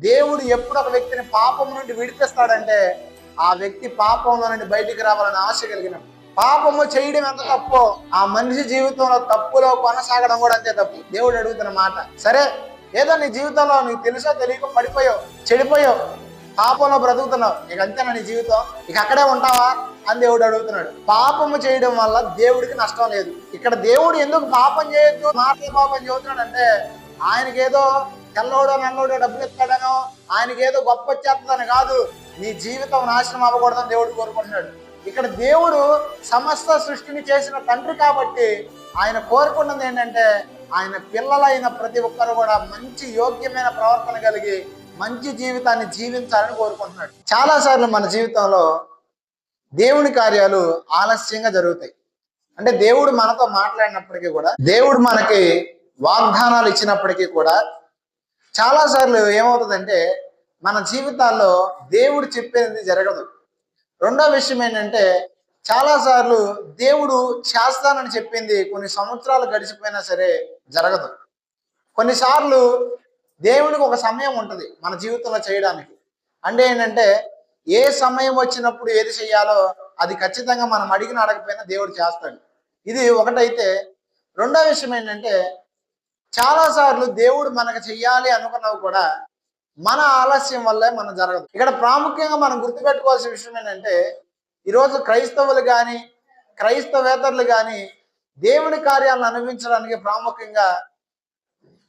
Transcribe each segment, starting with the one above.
దేవుడు ఎప్పుడు ఒక వ్యక్తిని పాపం నుండి విడిపిస్తాడంటే ఆ వ్యక్తి పాపంలో నుండి బయటికి రావాలని ఆశ కలిగిన. పాపము చేయడం ఎంత తప్పో ఆ మనిషి జీవితంలో తప్పులో కొనసాగడం కూడా అంతే తప్పు. దేవుడు అడుగుతున్న మాట, సరే ఏదో నీ జీవితంలో నీకు తెలుసో తెలియక పడిపోయావు, చెడిపోయావు, పాపంలో బ్రతుకుతున్నావు, ఇక అంతేనా నీ జీవితం, ఇక అక్కడే ఉంటావా అని దేవుడు అడుగుతున్నాడు. పాపము చేయడం వల్ల దేవుడికి నష్టం లేదు. ఇక్కడ దేవుడు ఎందుకు పాపం చేయొద్దు, మాటలు పాపం చెబుతున్నాడంటే ఆయనకేదో తెల్లోడో నల్లోడో డబ్బులు ఇస్తాడనో, ఆయనకేదో గొప్ప వచ్చేస్తుందని కాదు, నీ జీవితం నాశనం అవ్వకూడదని దేవుడు కోరుకుంటున్నాడు. ఇక్కడ దేవుడు సమస్త సృష్టిని చేసిన తండ్రి కాబట్టి ఆయన కోరుకున్నది ఏంటంటే ఆయన పిల్లలైన ప్రతి ఒక్కరు కూడా మంచి యోగ్యమైన ప్రవర్తన కలిగి మంచి జీవితాన్ని జీవించాలని కోరుకుంటున్నాడు. చాలా సార్లు మన జీవితంలో దేవుని కార్యాలు ఆలస్యంగా జరుగుతాయి. అంటే దేవుడు మనతో మాట్లాడినప్పటికీ కూడా, దేవుడు మనకి వాగ్దానాలు ఇచ్చినప్పటికీ కూడా చాలా సార్లు ఏమవుతుందంటే మన జీవితాల్లో దేవుడు చెప్పేది జరగదు. రెండో విషయం ఏంటంటే చాలా సార్లు దేవుడు చేస్తానని చెప్పింది కొన్ని సంవత్సరాలు గడిచిపోయినా సరే జరగదు. కొన్నిసార్లు దేవునికి ఒక సమయం ఉంటుంది మన జీవితంలో చేయడానికి. అంటే ఏంటంటే ఏ సమయం వచ్చినప్పుడు ఏది చెయ్యాలో అది ఖచ్చితంగా మనం అడగకపోయినా దేవుడు చేస్తాడు. ఇది ఒకటైతే, రెండో విషయం ఏంటంటే చాలా సార్లు దేవుడు మనకు చెయ్యాలి అనుకున్నవి కూడా మన ఆలస్యం వల్లే మనం జరగదు. ఇక్కడ ప్రాముఖ్యంగా మనం గుర్తుపెట్టుకోవాల్సిన విషయం ఏంటంటే ఈరోజు క్రైస్తవులు కానీ క్రైస్తవేతరులు కానీ దేవుని కార్యాలను అనుభవించడానికి ప్రాముఖ్యంగా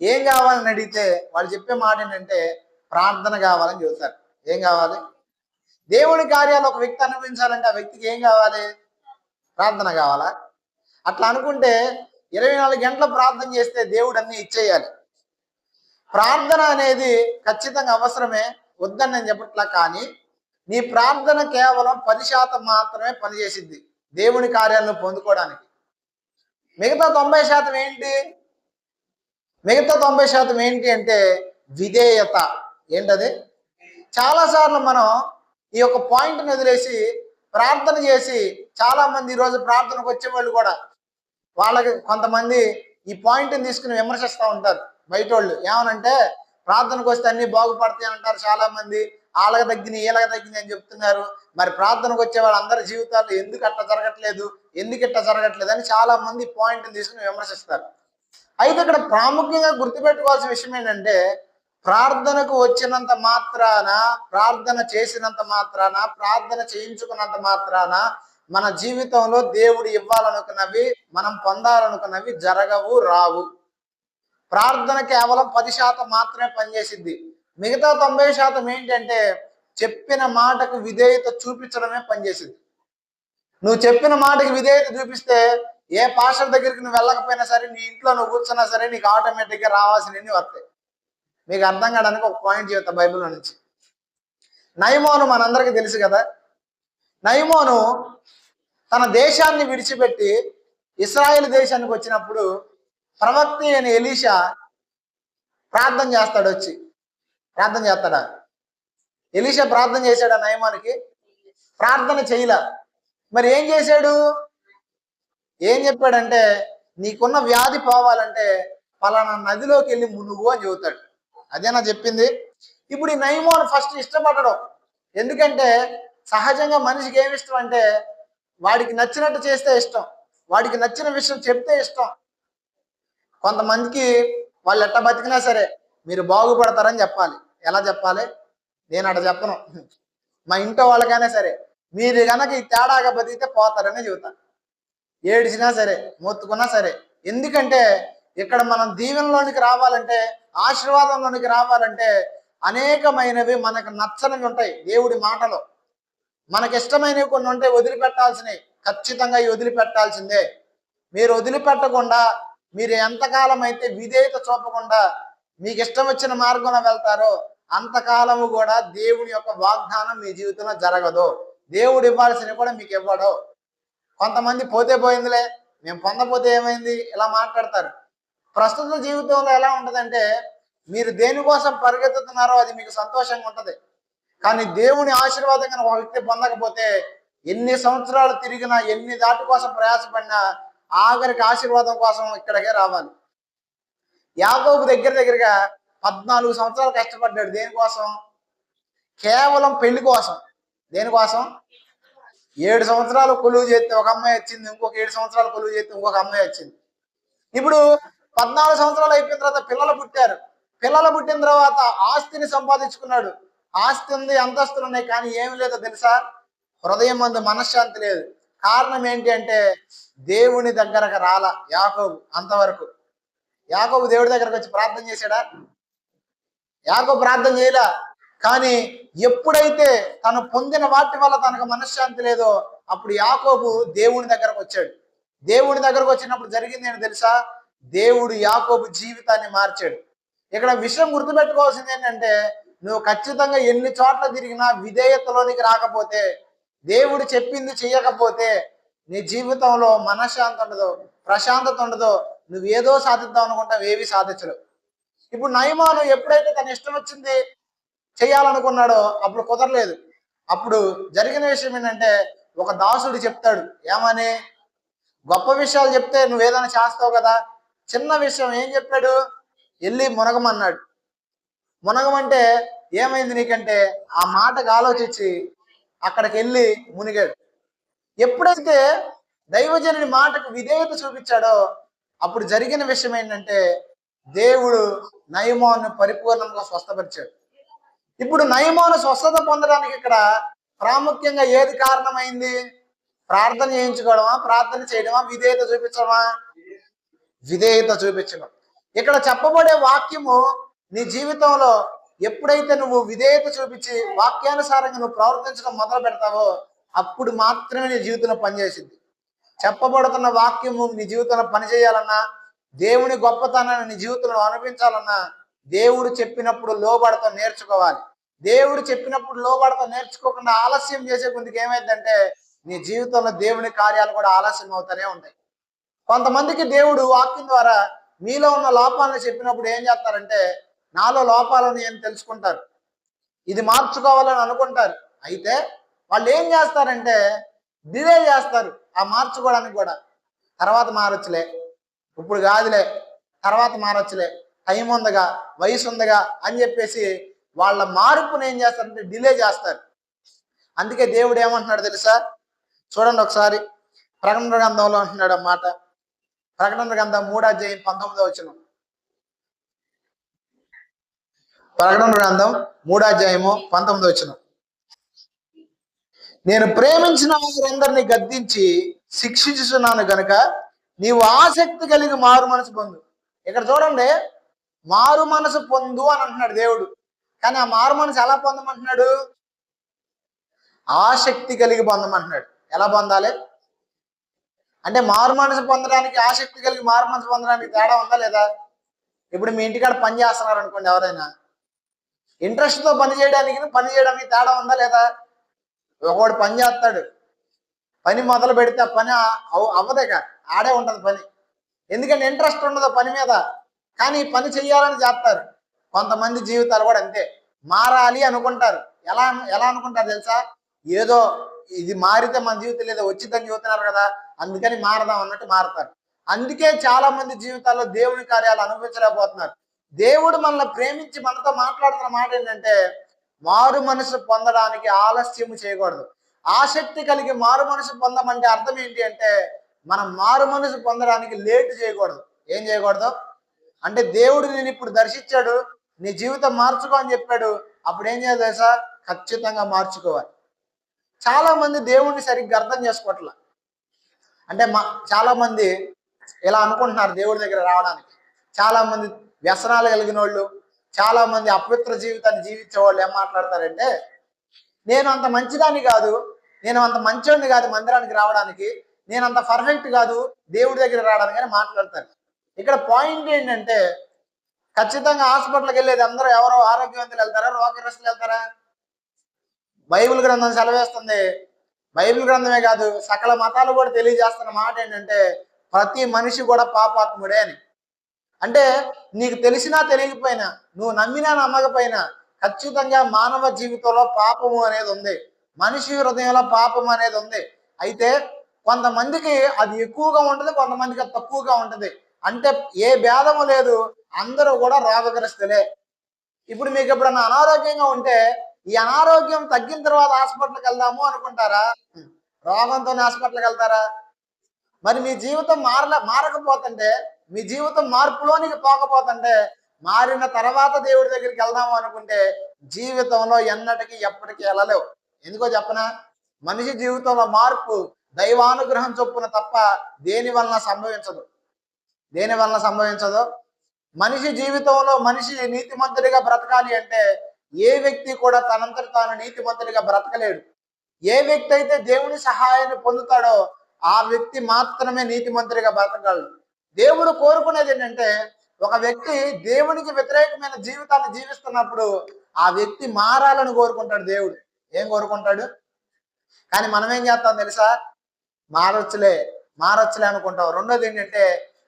ఏం కావాలని అడిగితే వాళ్ళు చెప్పే మాట ఏంటంటే ప్రార్థన కావాలని చెబుతారు. ఏం కావాలి? దేవుని కార్యాలు ఒక వ్యక్తి అనుభవించాలంటే ఆ వ్యక్తికి ఏం కావాలి? ప్రార్థన కావాలా? అట్లా అనుకుంటే 24 గంటలు ప్రార్థన చేస్తే దేవుడు అన్ని ఇచ్చేయాలి. ప్రార్థన అనేది ఖచ్చితంగా అవసరమే, వద్దని నేను చెప్పట్లా. కానీ నీ ప్రార్థన కేవలం 10% మాత్రమే పనిచేసిద్ది దేవుని కార్యాలను పొందుకోవడానికి. మిగతా 90% ఏంటి? మిగతా 90% ఏంటి అంటే విధేయత. ఏంటది? చాలాసార్లు మనం ఈ యొక్క పాయింట్ని వదిలేసి ప్రార్థన చేసి, చాలా మంది ఈరోజు ప్రార్థనకు వచ్చేవాళ్ళు కూడా వాళ్ళకి కొంతమంది ఈ పాయింట్ని తీసుకుని విమర్శిస్తూ ఉంటారు బయట వాళ్ళు. ఏమనంటే ప్రార్థనకు వస్తే అన్ని బాగుపడతాయి అంటారు చాలా మంది, వాళ్ళకి తగ్గినాయి వీళ్ళకి తగ్గినాయి అని చెప్తున్నారు. మరి ప్రార్థనకు వచ్చే వాళ్ళ అందరి జీవితాల్లో ఎందుకు అట్లా జరగట్లేదు, ఎందుకు ఇట్లా జరగట్లేదు అని చాలా మంది పాయింట్ని తీసుకుని విమర్శిస్తారు. అయితే ఇక్కడ ప్రాముఖ్యంగా గుర్తుపెట్టుకోవాల్సిన విషయం ఏంటంటే ప్రార్థనకు వచ్చినంత మాత్రాన, ప్రార్థన చేసినంత మాత్రాన, ప్రార్థన చేయించుకున్నంత మాత్రాన మన జీవితంలో దేవుడు ఇవ్వాలనుకున్నవి, మనం పొందాలనుకున్నవి జరగవు, రావు. ప్రార్థన కేవలం 10% మాత్రమే పనిచేసిద్ది. మిగతా 90% ఏంటంటే చెప్పిన మాటకు విధేయత చూపించడమే పనిచేసింది. నువ్వు చెప్పిన మాటకి విధేయత చూపిస్తే ఏ పాస్టర్ దగ్గరికి నువ్వు వెళ్ళకపోయినా సరే, నీ ఇంట్లో నువ్వు కూర్చున్నా సరే నీకు ఆటోమేటిక్గా రావాల్సినవి వస్తాయి. మీకు అర్థం కావడానికి ఒక పాయింట్ చెప్తా బైబిల్లో నుంచి. నయమోను మనందరికీ తెలుసు కదా. నయమోను తన దేశాన్ని విడిచిపెట్టి ఇశ్రాయేలు దేశానికి వచ్చినప్పుడు ప్రవక్త అయిన ఎలీషా ప్రార్థన చేస్తాడు. వచ్చి ప్రార్థన చేస్తాడా? ఎలీషా ప్రార్థన చేశాడా నయమానికి? ప్రార్థన చేయలా. మరి ఏం చేశాడు? ఏం చెప్పాడంటే నీకున్న వ్యాధి పోవాలంటే పలానా నదిలోకి వెళ్ళి మునుగు అని చెబుతాడు. అదేనా చెప్పింది? ఇప్పుడు ఈ నయమోను ఫస్ట్ ఇష్టపడడం. ఎందుకంటే సహజంగా మనిషికి ఏమి ఇష్టం అంటే వాడికి నచ్చినట్టు చేస్తే ఇష్టం, వాడికి నచ్చిన విషయం చెప్తే ఇష్టం. కొంతమందికి వాళ్ళు ఎట్లా బతికినా సరే మీరు బాగుపడతారని చెప్పాలి. ఎలా చెప్పాలి? నేను అట్లా చెప్పను. మా ఇంట్లో వాళ్ళకైనా సరే మీరు కనుక ఈ తేడాగా బతికితే పోతారని చెబుతాను. ఏడిచినా సరే, మొత్తుకున్నా సరే. ఎందుకంటే ఇక్కడ మనం దీవెనలోనికి రావాలంటే, ఆశీర్వాదంలోనికి రావాలంటే అనేకమైనవి మనకు నచ్చనివి ఉంటాయి. దేవుడి మాటలో మనకి ఇష్టమైనవి కొన్ని ఉంటాయి, వదిలిపెట్టాల్సినవి. ఖచ్చితంగా ఈ వదిలిపెట్టాల్సిందే. మీరు వదిలిపెట్టకుండా, మీరు ఎంతకాలం అయితే విధేయత చూపకుండా మీకు ఇష్టం వచ్చిన మార్గంలో వెళ్తారో అంతకాలము కూడా దేవుని యొక్క వాగ్దానం మీ జీవితంలో జరగదు. దేవుడు ఇవ్వాల్సినవి కూడా మీకు ఇవ్వడు. కొంతమంది పోతే పోయిందిలే, మేము పొందపోతే ఏమైంది, ఇలా మాట్లాడతారు. ప్రస్తుత జీవితంలో ఎలా ఉంటుందంటే మీరు దేనికోసం పరిగెత్తుతున్నారో అది మీకు సంతోషంగా ఉంటుంది. కానీ దేవుని ఆశీర్వాదంగా ఒక వ్యక్తి పొందకపోతే ఎన్ని సంవత్సరాలు తిరిగినా, ఎన్ని దాటి కోసం ప్రయాసపడినా ఆఖరికి ఆశీర్వాదం కోసం ఇక్కడికే రావాలి. యాకోబు దగ్గరగా 14 సంవత్సరాలు కష్టపడ్డాడు. దేనికోసం? కేవలం పెళ్లి కోసం. దేనికోసం? 7 సంవత్సరాలు కొలువు చేస్తే ఒక అమ్మాయి వచ్చింది, ఇంకొక 7 సంవత్సరాలు కొలువు చేస్తే ఇంకొక అమ్మాయి వచ్చింది. ఇప్పుడు 14 సంవత్సరాలు అయిపోయిన తర్వాత పిల్లలు పుట్టారు. పిల్లలు పుట్టిన తర్వాత ఆస్తిని సంపాదించుకున్నాడు. ఆస్తి ఉంది, అంతస్తులు ఉన్నాయి, కానీ ఏమి లేదో తెలుసా? హృదయం మందు మనశ్శాంతి లేదు. కారణం ఏంటి అంటే దేవుని దగ్గరకు రాల యాకోబు. అంతవరకు యాకోబు దేవుడి దగ్గరకు వచ్చి ప్రార్థన చేశాడా? యాకోబు ప్రార్థన చేయలా. కానీ ఎప్పుడైతే తను పొందిన వాటి వల్ల తనకు మనశ్శాంతి లేదో అప్పుడు యాకోబు దేవుని దగ్గరకు వచ్చాడు. దేవుని దగ్గరకు వచ్చినప్పుడు జరిగింది ఏంటి తెలుసా? దేవుడు యాకోబు జీవితాన్ని మార్చాడు. ఇక్కడ విషయం గుర్తుపెట్టుకోవాల్సింది ఏంటంటే నువ్వు ఖచ్చితంగా ఎన్ని చోట్ల తిరిగినా విధేయతలోనికి రాకపోతే, దేవుడు చెప్పింది చెయ్యకపోతే నీ జీవితంలో మనశ్శాంతి ఉండదు, ప్రశాంతత ఉండదు. నువ్వేదో సాధిద్దాం అనుకుంటావు, ఏవి సాధించలేవు. ఇప్పుడు నయమాను ఎప్పుడైతే తన ఇష్టం వచ్చింది చేయాలనుకున్నాడో అప్పుడు కుదరలేదు. అప్పుడు జరిగిన విషయం ఏంటంటే ఒక దాసుడు చెప్తాడు, ఏమని? గొప్ప విషయాలు చెప్తే నువ్వేదైనా చేస్తావు కదా, చిన్న విషయం ఏం చెప్పాడు? వెళ్ళి మునగమన్నాడు. మునగమంటే ఏమైంది నీకంటే ఆ మాటకు ఆలోచించి అక్కడికి వెళ్ళి మునిగాడు. ఎప్పుడైతే దైవజనుని మాటకు విధేయత చూపించాడో అప్పుడు జరిగిన విషయం ఏంటంటే దేవుడు నయమాను పరిపూర్ణంగా స్వస్థపరిచాడు. ఇప్పుడు నయమాను స్వస్థత పొందడానికి ఇక్కడ ప్రాముఖ్యంగా ఏది కారణమైంది? ప్రార్థన చేయించుకోవడమా, ప్రార్థన చేయడమా, విధేయత చూపించడమా? విధేయత చూపించడం. ఇక్కడ చెప్పబడే వాక్యము నీ జీవితంలో ఎప్పుడైతే నువ్వు విధేయత చూపించి వాక్యానుసారంగా నువ్వు ప్రవర్తించడం మొదలు పెడతావో అప్పుడు మాత్రమే నీ జీవితంలో పనిచేసింది. చెప్పబడుతున్న వాక్యము నీ జీవితంలో పనిచేయాలన్నా, దేవుని గొప్పతనాన్ని నీ జీవితంలో అనిపించాలన్నా దేవుడు చెప్పినప్పుడు లోబడతా నేర్చుకోవాలి. దేవుడు చెప్పినప్పుడు లోబడతా నేర్చుకోకుండా ఆలస్యం చేసే కొద్దికి ఏమైందంటే నీ జీవితంలో దేవుని కార్యాలు కూడా ఆలస్యం అవుతూనే ఉంటాయి. కొంతమందికి దేవుడు వాక్యం ద్వారా మీలో ఉన్న లోపాలను చెప్పినప్పుడు ఏం చేస్తారంటే నాలో లోపాలని ఏం తెలుసుకుంటారు, ఇది మార్చుకోవాలని అనుకుంటారు. అయితే వాళ్ళు ఏం చేస్తారంటే డిలే చేస్తారు ఆ మార్చుకోవడానికి కూడా. తర్వాత మారొచ్చులే, ఇప్పుడు కాదులే, తర్వాత మారొచ్చులే, టైం ఉందిగా, వయసు ఉందిగా అని చెప్పేసి వాళ్ళ మార్పుని ఏం చేస్తారంటే డిలే చేస్తారు. అందుకే దేవుడు ఏమంటున్నాడు తెలుసా? చూడండి ఒకసారి ప్రకటన గ్రంథంలో అంటున్నాడు అన్నమాట. ప్రకటన గ్రంథం 3:19. ప్రకటన గ్రంథం 3:19. నేను ప్రేమించిన వారందరినీ గద్దించి శిక్షించుతున్నాను గనుక నీవు ఆసక్తి కలిగి మారు మనసు పొందు. ఇక్కడ చూడండి, మారు మనసు పొందు అని అంటున్నాడు దేవుడు. కానీ ఆ మారు మనసు ఎలా పొందమంటున్నాడు? ఆసక్తి కలిగి పొందమంటున్నాడు. ఎలా పొందాలి అంటే మారు మనసు పొందడానికి ఆసక్తి కలిగి మారు మనసు పొందడానికి తేడా ఉందా లేదా? ఇప్పుడు మీ ఇంటికాడ పని చేస్తున్నారు అనుకోండి, ఎవరైనా ఇంట్రెస్ట్తో పని చేయడానికి తేడా ఉందా లేదా? ఒకడు పని చేస్తాడు, పని మొదలు పెడితే ఆ పని అవ్వదేక ఆడే ఉంటుంది పని. ఎందుకంటే ఇంట్రెస్ట్ ఉండదు పని మీద, కానీ పని చెయ్యాలని చేస్తారు. కొంతమంది జీవితాలు కూడా అంతే, మారాలి అనుకుంటారు. ఎలా ఎలా అనుకుంటారు తెలుసా? ఏదో ఇది మారితే మన జీవితం ఏదో వచ్చిందని చెబుతున్నారు కదా, అందుకని మారదాం అన్నట్టు మారుతారు. అందుకే చాలా మంది జీవితాల్లో దేవుని కార్యాలు అనుభవించలేకపోతున్నారు. దేవుడు మనల్ని ప్రేమించి మనతో మాట్లాడుతున్న మాట ఏంటంటే మారు మనసు పొందడానికి ఆలస్యము చేయకూడదు. ఆసక్తి కలిగి మారు మనసు పొందమంటే అర్థం ఏంటి అంటే మనం మారు మనసు పొందడానికి లేట్ చేయకూడదు. ఏం చేయకూడదు అంటే దేవుడు నేను ఇప్పుడు దర్శించాడు, నీ జీవితం మార్చుకో అని చెప్పాడు. అప్పుడు ఏం చేయాలి తెలుసా? ఖచ్చితంగా మార్చుకోవాలి. చాలా మంది దేవుడిని సరిగ్గా అర్థం చేసుకోవట్లా. అంటే చాలా మంది ఇలా అనుకుంటున్నారు దేవుడి దగ్గర రావడానికి. చాలా మంది వ్యసనాలు కలిగిన వాళ్ళు, చాలా మంది అపవిత్ర జీవితాన్ని జీవించే వాళ్ళు ఏం మాట్లాడతారంటే నేను అంత మంచిదాన్ని కాదు, నేను అంత మంచోడిని కాదు మందిరానికి రావడానికి, నేను అంత పర్ఫెక్ట్ కాదు దేవుడి దగ్గర రావడానికి అని మాట్లాడతారు. ఇక్కడ పాయింట్ ఏంటంటే ఖచ్చితంగా హాస్పిటల్కి వెళ్ళేది అందరూ ఎవరో ఆరోగ్యవంతులు వెళ్తారా, రోగగ్రస్తులు వెళ్తారా? బైబిల్ గ్రంథం సెలవేస్తుంది. బైబిల్ గ్రంథమే కాదు సకల మతాలు కూడా తెలియజేస్తున్న మాట ఏంటంటే ప్రతి మనిషి కూడా పాపాత్ముడే అని. అంటే నీకు తెలిసినా తెలియకపోయినా, నువ్వు నమ్మినా నమ్మకపోయినా ఖచ్చితంగా మానవ జీవితంలో పాపము అనేది ఉంది. మనిషి హృదయంలో పాపం అనేది ఉంది. అయితే కొంతమందికి అది ఎక్కువగా ఉంటుంది, కొంతమందికి అది తక్కువగా ఉంటుంది. అంటే ఏ భేదము లేదు, అందరూ కూడా రోగగ్రస్తులే. ఇప్పుడు మీకు ఎప్పుడన్నా అనారోగ్యంగా ఉంటే ఈ అనారోగ్యం తగ్గిన తర్వాత హాస్పిటల్కి వెళ్దాము అనుకుంటారా? రోగంతోనే హాస్పిటల్కి వెళ్తారా? మరి మీ జీవితం మారకపోతుంటే, మీ జీవితం మార్పులోనికి పోకపోతుంటే, మారిన తర్వాత దేవుడి దగ్గరికి వెళ్దాము అనుకుంటే జీవితంలో ఎన్నటికీ ఎప్పటికీ వెళ్ళలేవు. ఎందుకో చెప్పనా? మనిషి జీవితంలో మార్పు దైవానుగ్రహం చొప్పున తప్ప దేని వలన సంభవించదు. దేని వలన సంభవించదు? మనిషి జీవితంలో మనిషి నీతిమంతుడిగా బ్రతకాలి అంటే ఏ వ్యక్తి కూడా తనంతట తాను నీతిమంతుడిగా బ్రతకలేడు. ఏ వ్యక్తి అయితే దేవుని సహాయాన్ని పొందుతాడో ఆ వ్యక్తి మాత్రమే నీతిమంతుడిగా బ్రతకగలడు. దేవుడు కోరుకునేది ఏంటంటే ఒక వ్యక్తి దేవునికి వ్యతిరేకమైన జీవితాన్ని జీవిస్తున్నప్పుడు ఆ వ్యక్తి మారాలని కోరుకుంటాడు దేవుడు. ఏం కోరుకుంటాడు? కానీ మనం ఏం చేస్తాం తెలుసా? మారొచ్చులే మారొచ్చులే అనుకుంటాం. రెండోది ఏంటంటే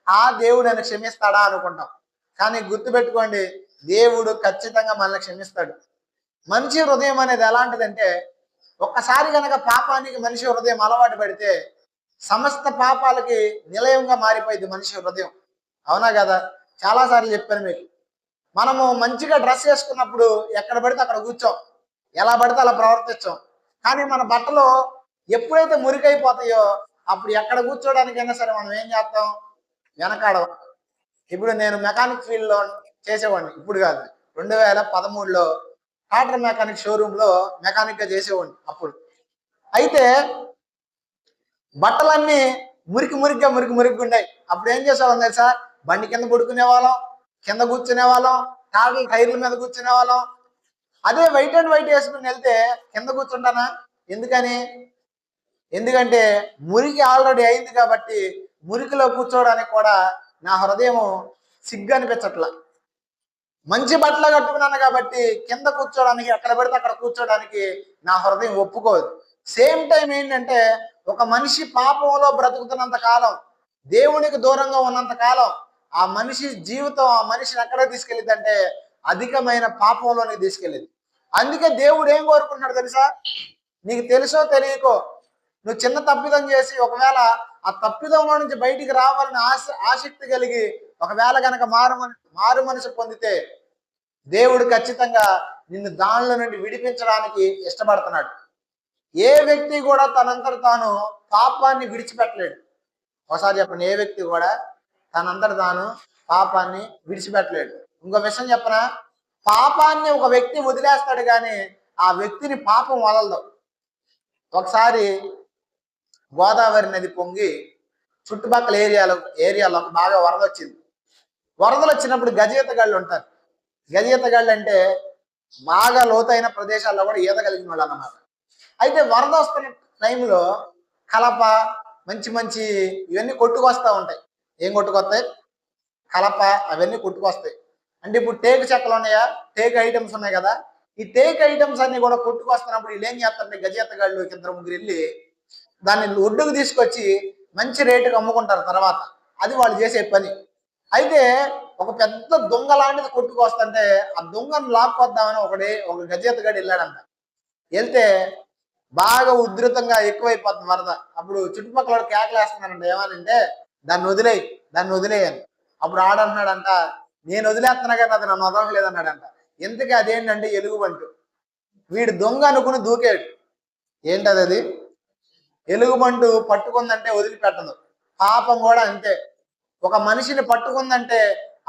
ఆ దేవుడు నన్ను క్షమిస్తాడా అనుకుంటాం. కానీ గుర్తుపెట్టుకోండి, దేవుడు ఖచ్చితంగా మనల్ని క్షమిస్తాడు. మనిషి హృదయం అనేది ఎలాంటిదంటే ఒక్కసారి కనుక పాపానికి మనిషి హృదయం అలవాటు పడితే సమస్త పాపాలకి నిలయంగా మారిపోయింది మనిషి హృదయం. అవునా కదా? చాలాసార్లు చెప్పాను మీకు. మనము మంచిగా డ్రెస్ వేసుకున్నప్పుడు ఎక్కడ పడితే అక్కడ కూర్చోం, ఎలా పడితే అలా ప్రవర్తించాం. కానీ మన బట్టలు ఎప్పుడైతే మురికైపోతాయో అప్పుడు ఎక్కడ కూర్చోడానికైనా సరే మనం ఏం చేస్తాం? వెనకాడం. ఇప్పుడు నేను మెకానిక్ ఫీల్డ్లో చేసేవాడిని, ఇప్పుడు కాదు, 2013లో టాటా మెకానిక్ షోరూంలో మెకానిక్గా చేసేవాడిని అప్పుడు. అయితే బట్టలన్నీ మురికిగా ఉన్నాయి. అప్పుడు ఏం చేసేవాళ్ళం తెలుసా? బండి కింద పడుకునే వాళ్ళం, కింద కూర్చునే వాళ్ళం, టైర్ల మీద కూర్చునే వాళ్ళం. అదే వైట్ అండ్ వైట్ వేసుకుని వెళ్తే కింద కూర్చుంటానా? ఎందుకని? ఎందుకంటే మురికి ఆల్రెడీ అయింది కాబట్టి మురికిలో కూర్చోవడానికి కూడా నా హృదయం సిగ్గు అనిపించట్లా. మంచి బట్టలు కట్టుకున్నాను కాబట్టి కింద కూర్చోడానికి, ఎక్కడ పెడితే అక్కడ కూర్చోడానికి నా హృదయం ఒప్పుకోదు. సేమ్ టైం ఏంటంటే ఒక మనిషి పాపంలో బ్రతుకుతున్నంత కాలం, దేవునికి దూరంగా ఉన్నంత కాలం ఆ మనిషి జీవితం ఆ మనిషిని ఎక్కడ తీసుకెళ్ళింది అంటే అధికమైన పాపంలోనికి తీసుకెళ్ళింది. అందుకే దేవుడు ఏం కోరుకుంటున్నాడు తెలుసా? నీకు తెలుసో తెలియకో నువ్వు చిన్న తప్పిదం చేసి ఒకవేళ ఆ తప్పిదంలో నుంచి బయటికి రావాలని ఆసక్తి కలిగి ఒకవేళ కనుక మారు మనసు పొందితే దేవుడు ఖచ్చితంగా నిన్ను దానిలో నుండి విడిపించడానికి ఇష్టపడుతున్నాడు. ఏ వ్యక్తి కూడా తనంతట తాను పాపాన్ని విడిచిపెట్టలేడు. ఒకసారి చెప్పండి, ఏ వ్యక్తి కూడా తనంతట తాను పాపాన్ని విడిచిపెట్టలేడు. ఇంకో విషయం చెప్పనా? పాపాన్ని ఒక వ్యక్తి వదిలేస్తాడు కానీ ఆ వ్యక్తిని పాపం వదలదు. ఒకసారి గోదావరి నది పొంగి చుట్టుపక్కల ఏరియాలో బాగా వరద వచ్చింది. వరదలు వచ్చినప్పుడు గజఈతగాళ్ళు ఉంటారు. గజఈతగాళ్ళు అంటే బాగా లోతైన ప్రదేశాల్లో కూడా ఈత కలిగిన వాళ్ళు అన్నమాట. అయితే వరద వస్తున్న టైంలో కలప, మంచి ఇవన్నీ కొట్టుకొస్తూ ఉంటాయి. ఏం కొట్టుకొస్తాయి? కలప, అవన్నీ కొట్టుకొస్తాయి. అంటే ఇప్పుడు టేకు చెక్కలు ఉన్నాయా, టేక్ ఐటమ్స్ ఉన్నాయి కదా, ఈ టేక్ ఐటమ్స్ అన్ని కూడా కొట్టుకొస్తున్నప్పుడు వీళ్ళు ఏం చేస్తారంటే గజఈతగాళ్ళు ఇద్దరు ముగ్గురు వెళ్ళి దాన్ని ఒడ్డుకు తీసుకొచ్చి మంచి రేటుకి అమ్ముకుంటారు తర్వాత. అది వాళ్ళు చేసే పని. అయితే ఒక పెద్ద దొంగ లాంటిది కొట్టుకొస్తుంటే ఆ దొంగను లాక్కొద్దామని ఒక గజఈతగాడు వెళ్ళాడంట. వెళ్తే బాగా ఉధృతంగా ఎక్కువైపోతుంది వరద. అప్పుడు చుట్టుపక్కల కేకలేస్తున్నాడంట, ఏమనంటే దాన్ని వదిలేయని. అప్పుడు ఆడంటున్నాడంట, నేను వదిలేస్తున్నా కానీ అది నన్ను వదలలేదన్నాడంట. ఎందుకు? అదేంటంటే ఎలుగుబంటు. వీడు దొంగ అనుకుని దూకాడు. ఏంటది? అది ఎలుగుబంటు పట్టుకుందంటే వదిలిపెట్టదు. పాపం కూడా అంతే. ఒక మనిషిని పట్టుకుందంటే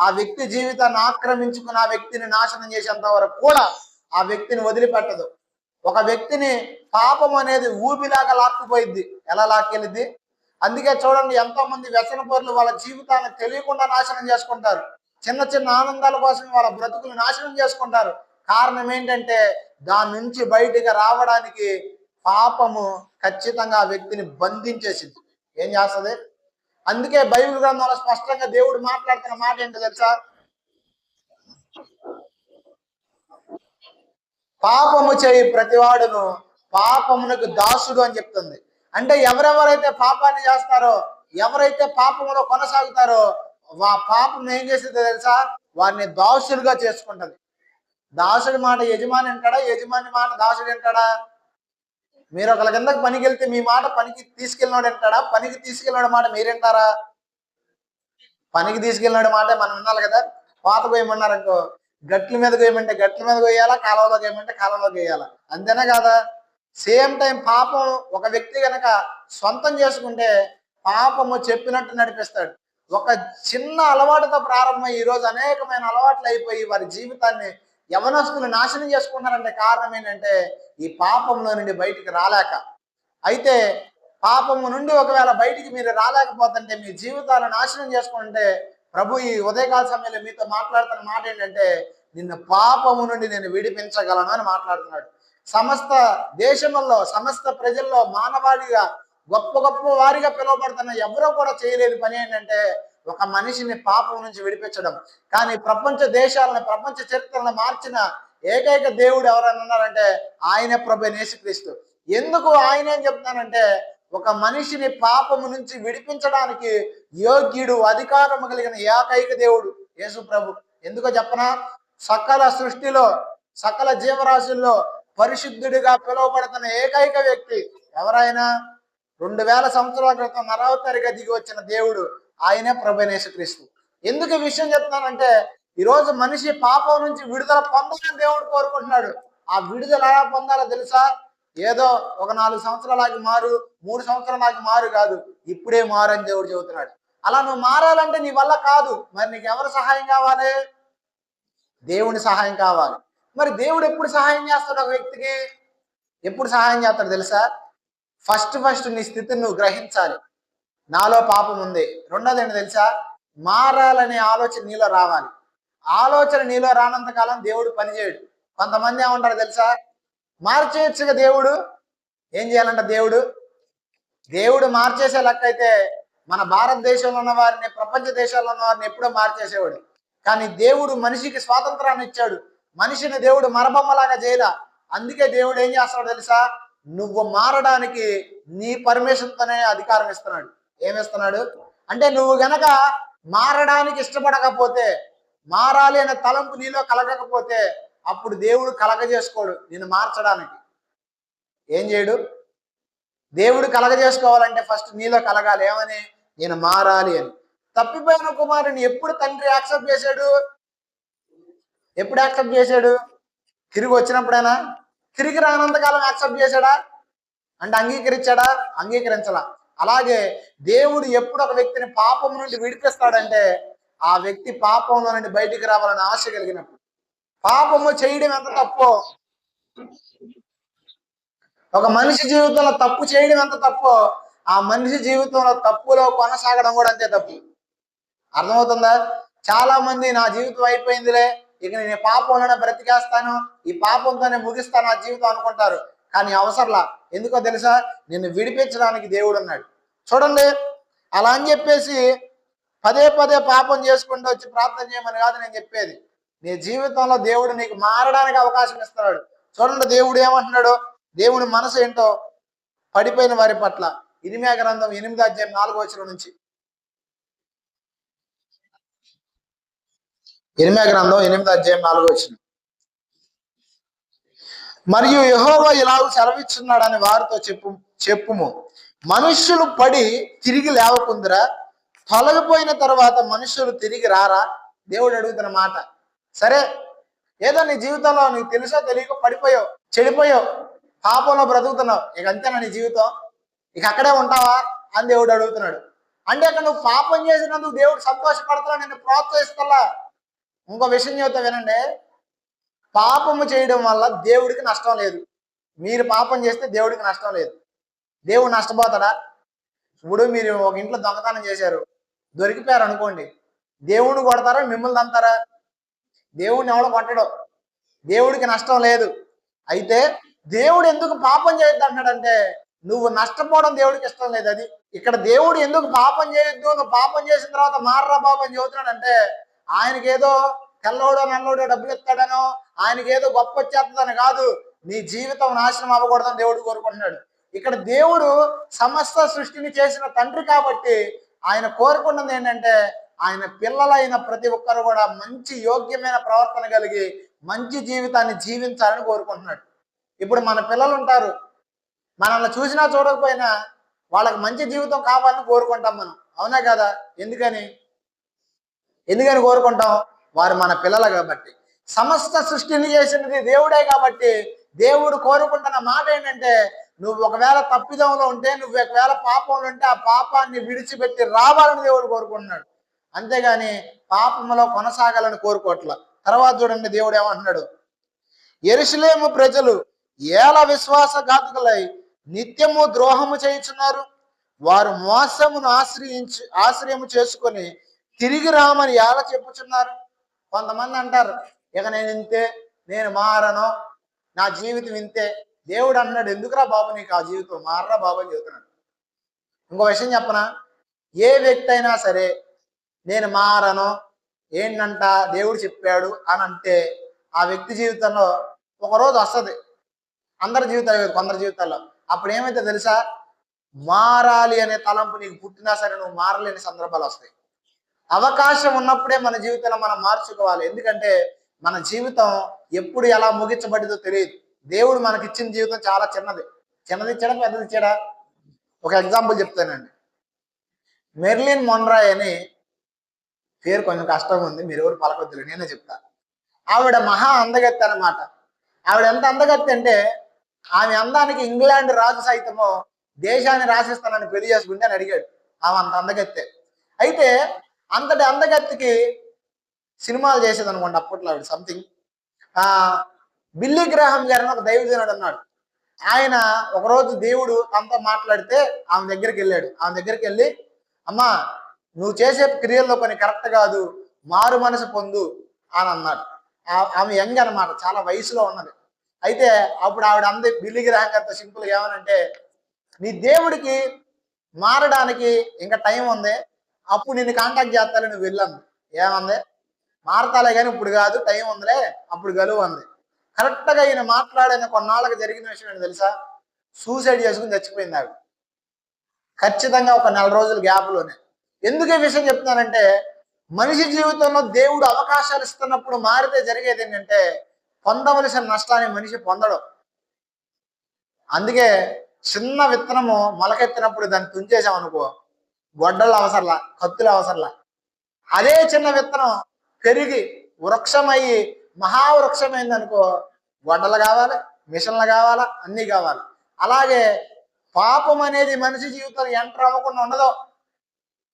ఆ వ్యక్తి జీవితాన్ని ఆక్రమించుకుని ఆ వ్యక్తిని నాశనం చేసేంత వరకు కూడా ఆ వ్యక్తిని వదిలిపెట్టదు. ఒక వ్యక్తిని పాపం అనేది ఊబిలాగా లాక్కుపోయిద్ది. ఎలా లాక్కెళ్ళిద్ది? అందుకే చూడండి, ఎంతో మంది వ్యసన పరులు వాళ్ళ జీవితాన్ని తెలియకుండా నాశనం చేసుకుంటారు. చిన్న ఆనందాల కోసం వాళ్ళ బ్రతుకులు నాశనం చేసుకుంటారు. కారణం ఏంటంటే దాని నుంచి బయటికి రావడానికి పాపము ఖచ్చితంగా ఆ వ్యక్తిని బంధించేసింది. ఏం చేస్తుంది? అందుకే బైబిల్ గ్రంథంలో స్పష్టంగా దేవుడు మాట్లాడుతున్న మాట ఏంటో తెలుసా? పాపము చేయి ప్రతివాడును పాపమునకు దాసుడు అని చెప్తుంది. అంటే ఎవరెవరైతే పాపాన్ని చేస్తారో, ఎవరైతే పాపములో కొనసాగుతారో ఆ పాపం ఏం చేస్తుందో తెలుసా? వారిని దాసులుగా చేసుకుంటది. దాసుడి మాట యజమాని అంటాడా? యజమాని మాట దాసుడు అంటాడా? మీరు ఒకళ్ళ కిందకి పనికి వెళ్తే మీ మాట పనికి తీసుకెళ్ళినాడు అంటాడా? పనికి తీసుకెళ్ళినాడు మాట మీరేంటారా? పనికి తీసుకెళ్ళినాడు మాట మనం వినాలి కదా. పాత పోయమన్నారనుకో, గట్ల మీద గోయమంటే గట్ల మీద గోయాలా, కాలువలో గోయమంటే కాలువలో గోయాలా, అంతేనా కాదా? సేమ్ టైం పాపం ఒక వ్యక్తి గనక సొంతం చేసుకుంటే పాపము చెప్పినట్టు నడిపిస్తాడు. ఒక చిన్న అలవాటుతో ప్రారంభమై ఈరోజు అనేకమైన అలవాట్లు అయిపోయి వారి జీవితాన్ని యవనస్తులు నాశనం చేసుకుంటారంటే కారణం ఏంటంటే ఈ పాపంలో నుండి బయటికి రాలేక. అయితే పాపము నుండి ఒకవేళ బయటికి మీరు రాలేకపోతుంటే మీ జీవితాలను నాశనం చేసుకుంటే ప్రభు ఈ ఉదయకాల సమయంలో మీతో మాట్లాడుతున్న మాట ఏంటంటే నిన్ను పాపము నుండి నేను విడిపించగలను అని మాట్లాడుతున్నాడు. సమస్త దేశంలో సమస్త ప్రజల్లో మానవాళిగా గొప్ప గొప్ప వారిగా పిలువబడుతున్న ఎవరో కూడా చేయలేని పని ఏంటంటే ఒక మనిషిని పాపం నుంచి విడిపించడం. కానీ ప్రపంచ దేశాలను ప్రపంచ చరిత్రలను మార్చిన ఏకైక దేవుడు ఎవరన్నా ఉన్నారంటే ఆయనే ప్రభు యేసుక్రీస్తు. ఎందుకు ఆయన ఏం చెప్తానంటే ఒక మనిషిని పాపము నుంచి విడిపించడానికి యోగ్యుడు అధికారం కలిగిన ఏకైక దేవుడు యేసు ప్రభు. ఎందుకో చెప్పనా? సకల సృష్టిలో సకల జీవరాశుల్లో పరిశుద్ధుడిగా పిలువబడుతున్న ఏకైక వ్యక్తి ఎవరైనా 2000 సంవత్సరాల క్రితం నరావతారిగా దిగి వచ్చిన దేవుడు ఆయనే ప్రభు యేసుక్రీస్తు. ఎందుకు ఈ విషయం చెప్తానంటే ఈరోజు మనిషి పాపం నుంచి విడుదల పొందాలని దేవుడు కోరుకుంటున్నాడు. ఆ విడుదల ఎలా పొందాలో తెలుసా? ఏదో ఒక 4 సంవత్సరాలకి మారు, 3 సంవత్సరాలకి మారు కాదు, ఇప్పుడే మారు అని దేవుడు చెబుతున్నాడు. అలా నువ్వు మారాలంటే నీ వల్ల కాదు. మరి నీకు ఎవరు సహాయం కావాలి? దేవుని సహాయం కావాలి. మరి దేవుడు ఎప్పుడు సహాయం చేస్తాడు ఒక వ్యక్తికి? ఎప్పుడు సహాయం చేస్తాడు తెలుసా? ఫస్ట్ నీ స్థితిని నువ్వు గ్రహించాలి. నాలో పాపం ఉంది. రెండోది ఏంటి తెలుసా? మారాలనే ఆలోచన నీలో రావాలి. ఆలోచన నీలో రానంత కాలం దేవుడు పనిచేయడు. కొంతమంది ఏమంటారు తెలుసా? మార్చేయచ్చుగా దేవుడు. ఏం చేయాలంట దేవుడు మార్చేసే లెక్క అయితే మన భారతదేశంలో ఉన్న వారిని ప్రపంచ దేశాల్లో ఉన్న వారిని ఎప్పుడో మార్చేసేవాడు. కానీ దేవుడు మనిషికి స్వాతంత్రాన్ని ఇచ్చాడు. మనిషిని దేవుడు మరబొమ్మలాగా చేయలా. అందుకే దేవుడు ఏం చేస్తాడు తెలుసా? నువ్వు మారడానికి నీ పర్మిషన్తోనే అధికారం ఇస్తున్నాడు. ఏమిస్తున్నాడు అంటే నువ్వు గనక మారడానికి ఇష్టపడకపోతే, మారాలి అనే తలంపు నీలో కలగకపోతే అప్పుడు దేవుడు కలగజేసుకోడు నిన్ను మార్చడానికి. ఏం చేయడు? దేవుడు కలగజేసుకోవాలంటే ఫస్ట్ నీలో కలగాలి. ఏమని? నేను మారాలి అని. తప్పిపోయిన కుమారుని ఎప్పుడు తండ్రి యాక్సెప్ట్ చేశాడు? ఎప్పుడు యాక్సెప్ట్ చేశాడు? తిరిగి వచ్చినప్పుడైనా? తిరిగి రానంతకాలం యాక్సెప్ట్ చేశాడా? అంటే అంగీకరించాడా? అంగీకరించలా. అలాగే దేవుడు ఎప్పుడు ఒక వ్యక్తిని పాపం నుండి విడిపిస్తాడంటే ఆ వ్యక్తి పాపంలో నుండి బయటికి రావాలని ఆశ కలిగినప్పుడు. పాపము చేయడం ఎంత తప్పో, ఒక మనిషి జీవితంలో తప్పు చేయడం ఎంత తప్పో ఆ మనిషి జీవితంలో తప్పులో కొనసాగడం కూడా అంతే తప్పు. అర్థమవుతుందా? చాలా మంది నా జీవితం అయిపోయిందిలే, ఇక నేను పాపంలోనే బ్రతికేస్తాను, ఈ పాపంతోనే ముగిస్తాను నా జీవితం అనుకుంటారు. కానీ అవసరంలా. ఎందుకో తెలుసా? నిన్ను విడిపించడానికి దేవుడు ఉన్నాడు. చూడండి, అలా అని చెప్పేసి పదే పాపం చేసుకుంటూ వచ్చి ప్రార్థన చేయమని కాదు నేను చెప్పేది. నీ జీవితంలో దేవుడు నీకు మారడానికి అవకాశం ఇస్తున్నాడు. చూడండి దేవుడు ఏమంటున్నాడు, దేవుని మనసు ఏంటో పడిపోయిన వారి పట్ల. ఇర్మీయా గ్రంథం 8:4 నుంచి. ఇర్మీయా గ్రంథం 8:4. మరియు యెహోవా ఇలాగ సెలవిస్తున్నాడని వారితో చెప్పుము, మనుష్యులు పడి తిరిగి లేవకుందురా? తొలగిపోయిన తర్వాత మనుషులు తిరిగి రారా? దేవుడు అడుగుతున్న మాట. సరే, ఏదో నీ జీవితంలో నీకు తెలుసో తెలియక పడిపోయావు, చెడిపోయావు, పాపంలో బ్రతుకుతున్నావు, ఇక అంతేనా నీ జీవితం? ఇక అక్కడే ఉంటావా అని దేవుడు అడుగుతున్నాడు. అంటే అక్కడ నువ్వు పాపం చేసినందుకు దేవుడు సంతోషపడతా, నిన్ను ప్రోత్సహిస్తలా. ఇంకో విషయం చెబుతా వినండి, పాపము చేయడం వల్ల దేవుడికి నష్టం లేదు. మీరు పాపం చేస్తే దేవుడికి నష్టం లేదు. దేవుడు నష్టపోతాడా? ఇప్పుడు మీరు ఒక ఇంట్లో దొంగతనం చేశారు, దొరికిపోయారు అనుకోండి, దేవుడిని కొడతారా మిమ్మల్ని తంతారా? దేవుడిని ఎవడో కొట్టడు, దేవుడికి నష్టం లేదు. అయితే దేవుడు ఎందుకు పాపం చేయొద్దు అంటున్నాడంటే నువ్వు నష్టపోవడం దేవుడికి ఇష్టం లేదు. అది ఇక్కడ దేవుడు ఎందుకు పాపం చేయొద్దు, నువ్వు పాపం చేసిన తర్వాత మారరా బాబు అని చెబుతున్నాడంటే ఆయనకేదో తెల్లోడో నల్లోడో డబ్బులు ఇస్తాడనో, ఆయనకేదో గొప్ప వచ్చేస్తుందని కాదు, నీ జీవితం నాశనం అవ్వకూడదని దేవుడు కోరుకుంటున్నాడు. ఇక్కడ దేవుడు సమస్త సృష్టిని చేసిన తండ్రి కాబట్టి ఆయన కోరుకున్నది ఏంటంటే ఆయన పిల్లలైన ప్రతి ఒక్కరు కూడా మంచి యోగ్యమైన ప్రవర్తన కలిగి మంచి జీవితాన్ని జీవించాలని కోరుకుంటున్నాడు. ఇప్పుడు మన పిల్లలు ఉంటారు, మనల్ని చూసినా చూడకపోయినా వాళ్ళకి మంచి జీవితం కావాలని కోరుకుంటాం మనం, అవునా కదా? ఎందుకని కోరుకుంటాం? వారు మన పిల్లలు కాబట్టి. సమస్త సృష్టిని చేసినది దేవుడే కాబట్టి దేవుడు కోరుకుంటున్న మాట ఏంటంటే, నువ్వు ఒకవేళ తప్పిదంలో ఉంటే, నువ్వు ఒకవేళ పాపంలో ఉంటే, ఆ పాపాన్ని విడిచిపెట్టి రావాలని దేవుడు కోరుకుంటున్నాడు. అంతేగాని పాపంలో కొనసాగాలని కోరుకోవట్ల. తర్వాత చూడండి దేవుడు ఏమంటున్నాడు, యెరూషలేము ప్రజలు ఏల విశ్వాసఘాతకులై నిత్యము ద్రోహము చేయుచున్నారు. వారు మోసమును ఆశ్రయము చేసుకొని తిరిగి రామని ఎలా చెప్పుచున్నారు. కొంతమంది అంటారు, ఇక నేను ఇంతే, నేను మారను, నా జీవితం ఇంతే. దేవుడు అన్నాడు, ఎందుకురా బాబు నీకు ఆ జీవితం, మారరా బాబు అని చెబుతున్నాడు. ఇంకో విషయం చెప్పనా, ఏ వ్యక్తి అయినా సరే నేను మారను, ఏంటంట దేవుడు చెప్పాడు అని అంటే, ఆ వ్యక్తి జీవితంలో ఒకరోజు వస్తుంది, అందరి జీవితాలు, కొందరి జీవితాల్లో. అప్పుడు ఏమైతే తెలుసా, మారాలి అనే తలంపు నీకు పుట్టినా సరే నువ్వు మారలేని సందర్భాలు వస్తాయి. అవకాశం ఉన్నప్పుడే మన జీవితంలో మనం మార్చుకోవాలి. ఎందుకంటే మన జీవితం ఎప్పుడు ఎలా ముగించబడిందో తెలియదు. దేవుడు మనకిచ్చిన జీవితం చాలా చిన్నది. చిన్నది ఇచ్చాడా, పెద్దది ఇచ్చాడా? ఒక ఎగ్జాంపుల్ చెప్తానండి. మెర్లిన్ మొన్రాయ్ అని పేరు కొంచెం కష్టంగా ఉంది, మీరు ఎవరు పలకొద్దులు, నేనే చెప్తా. ఆవిడ మహా అందగత్తి అనమాట. ఆవిడ ఎంత అందగత్తి అంటే, ఆమె అందానికి ఇంగ్లాండ్ రాజు సైతము దేశాన్ని రాసిస్తానని పెళ్లి చేసుకుంటే అని అడిగాడు. ఆమె అంత అందగత్తే. అయితే అంతటి అందగత్తికి సినిమాలు చేసేది అనుకోండి అప్పట్లో ఆవిడ. సంథింగ్ బిల్లీ గ్రాహం గారిని ఒక దైవజనుడు అన్నాడు. ఆయన ఒకరోజు దేవుడు తనతో మాట్లాడితే ఆమె దగ్గరికి వెళ్ళాడు. ఆమె దగ్గరికి వెళ్ళి, అమ్మా నువ్వు చేసే క్రియల్లో కొన్ని కరెక్ట్ కాదు, మారు మనసు పొందు అని అన్నాడు. ఆమె యంగ్ అనమాట, చాలా వయసులో ఉన్నది. అయితే అప్పుడు ఆవిడ అంది బిల్లీ గ్రాహం గారితో సింపుల్ ఏమనంటే, నీ దేవుడికి మారడానికి ఇంకా టైం ఉంది, అప్పుడు నిన్ను కాంటాక్ట్ చేస్తాను, నువ్వు వెళ్ళాను. ఏమంది, మారతాలే కానీ ఇప్పుడు కాదు, టైం ఉందిలే, అప్పుడు గలువు అంది. కరెక్ట్గా ఈయన మాట్లాడిన కొన్నాళ్ళకి జరిగిన విషయం ఏంటి తెలుసా, సూసైడ్ చేసుకుని చచ్చిపోయింది ఆవిడ. ఖచ్చితంగా ఒక 4 రోజుల గ్యాప్లోనే. ఎందుకు ఈ విషయం చెప్తున్నానంటే, మనిషి జీవితంలో దేవుడు అవకాశాలు ఇస్తున్నప్పుడు మారితే జరిగేది ఏంటంటే, పొందవలసిన నష్టాన్ని మనిషి పొందడం. అందుకే చిన్న విత్తనము మొలకెత్తినప్పుడు దాన్ని తుంచేసాం అనుకో, గొడ్డలు అవసరంలా, కత్తులు అవసరంలా. అదే చిన్న విత్తనం పెరిగి వృక్షమయ్యి మహావృక్షమైంది అనుకో, గొడ్డలు కావాలి, మిషన్లు కావాలా, అన్నీ కావాలి. అలాగే పాపం అనేది మనిషి జీవితంలో ఎంటర్ అవ్వకుండా ఉండదు.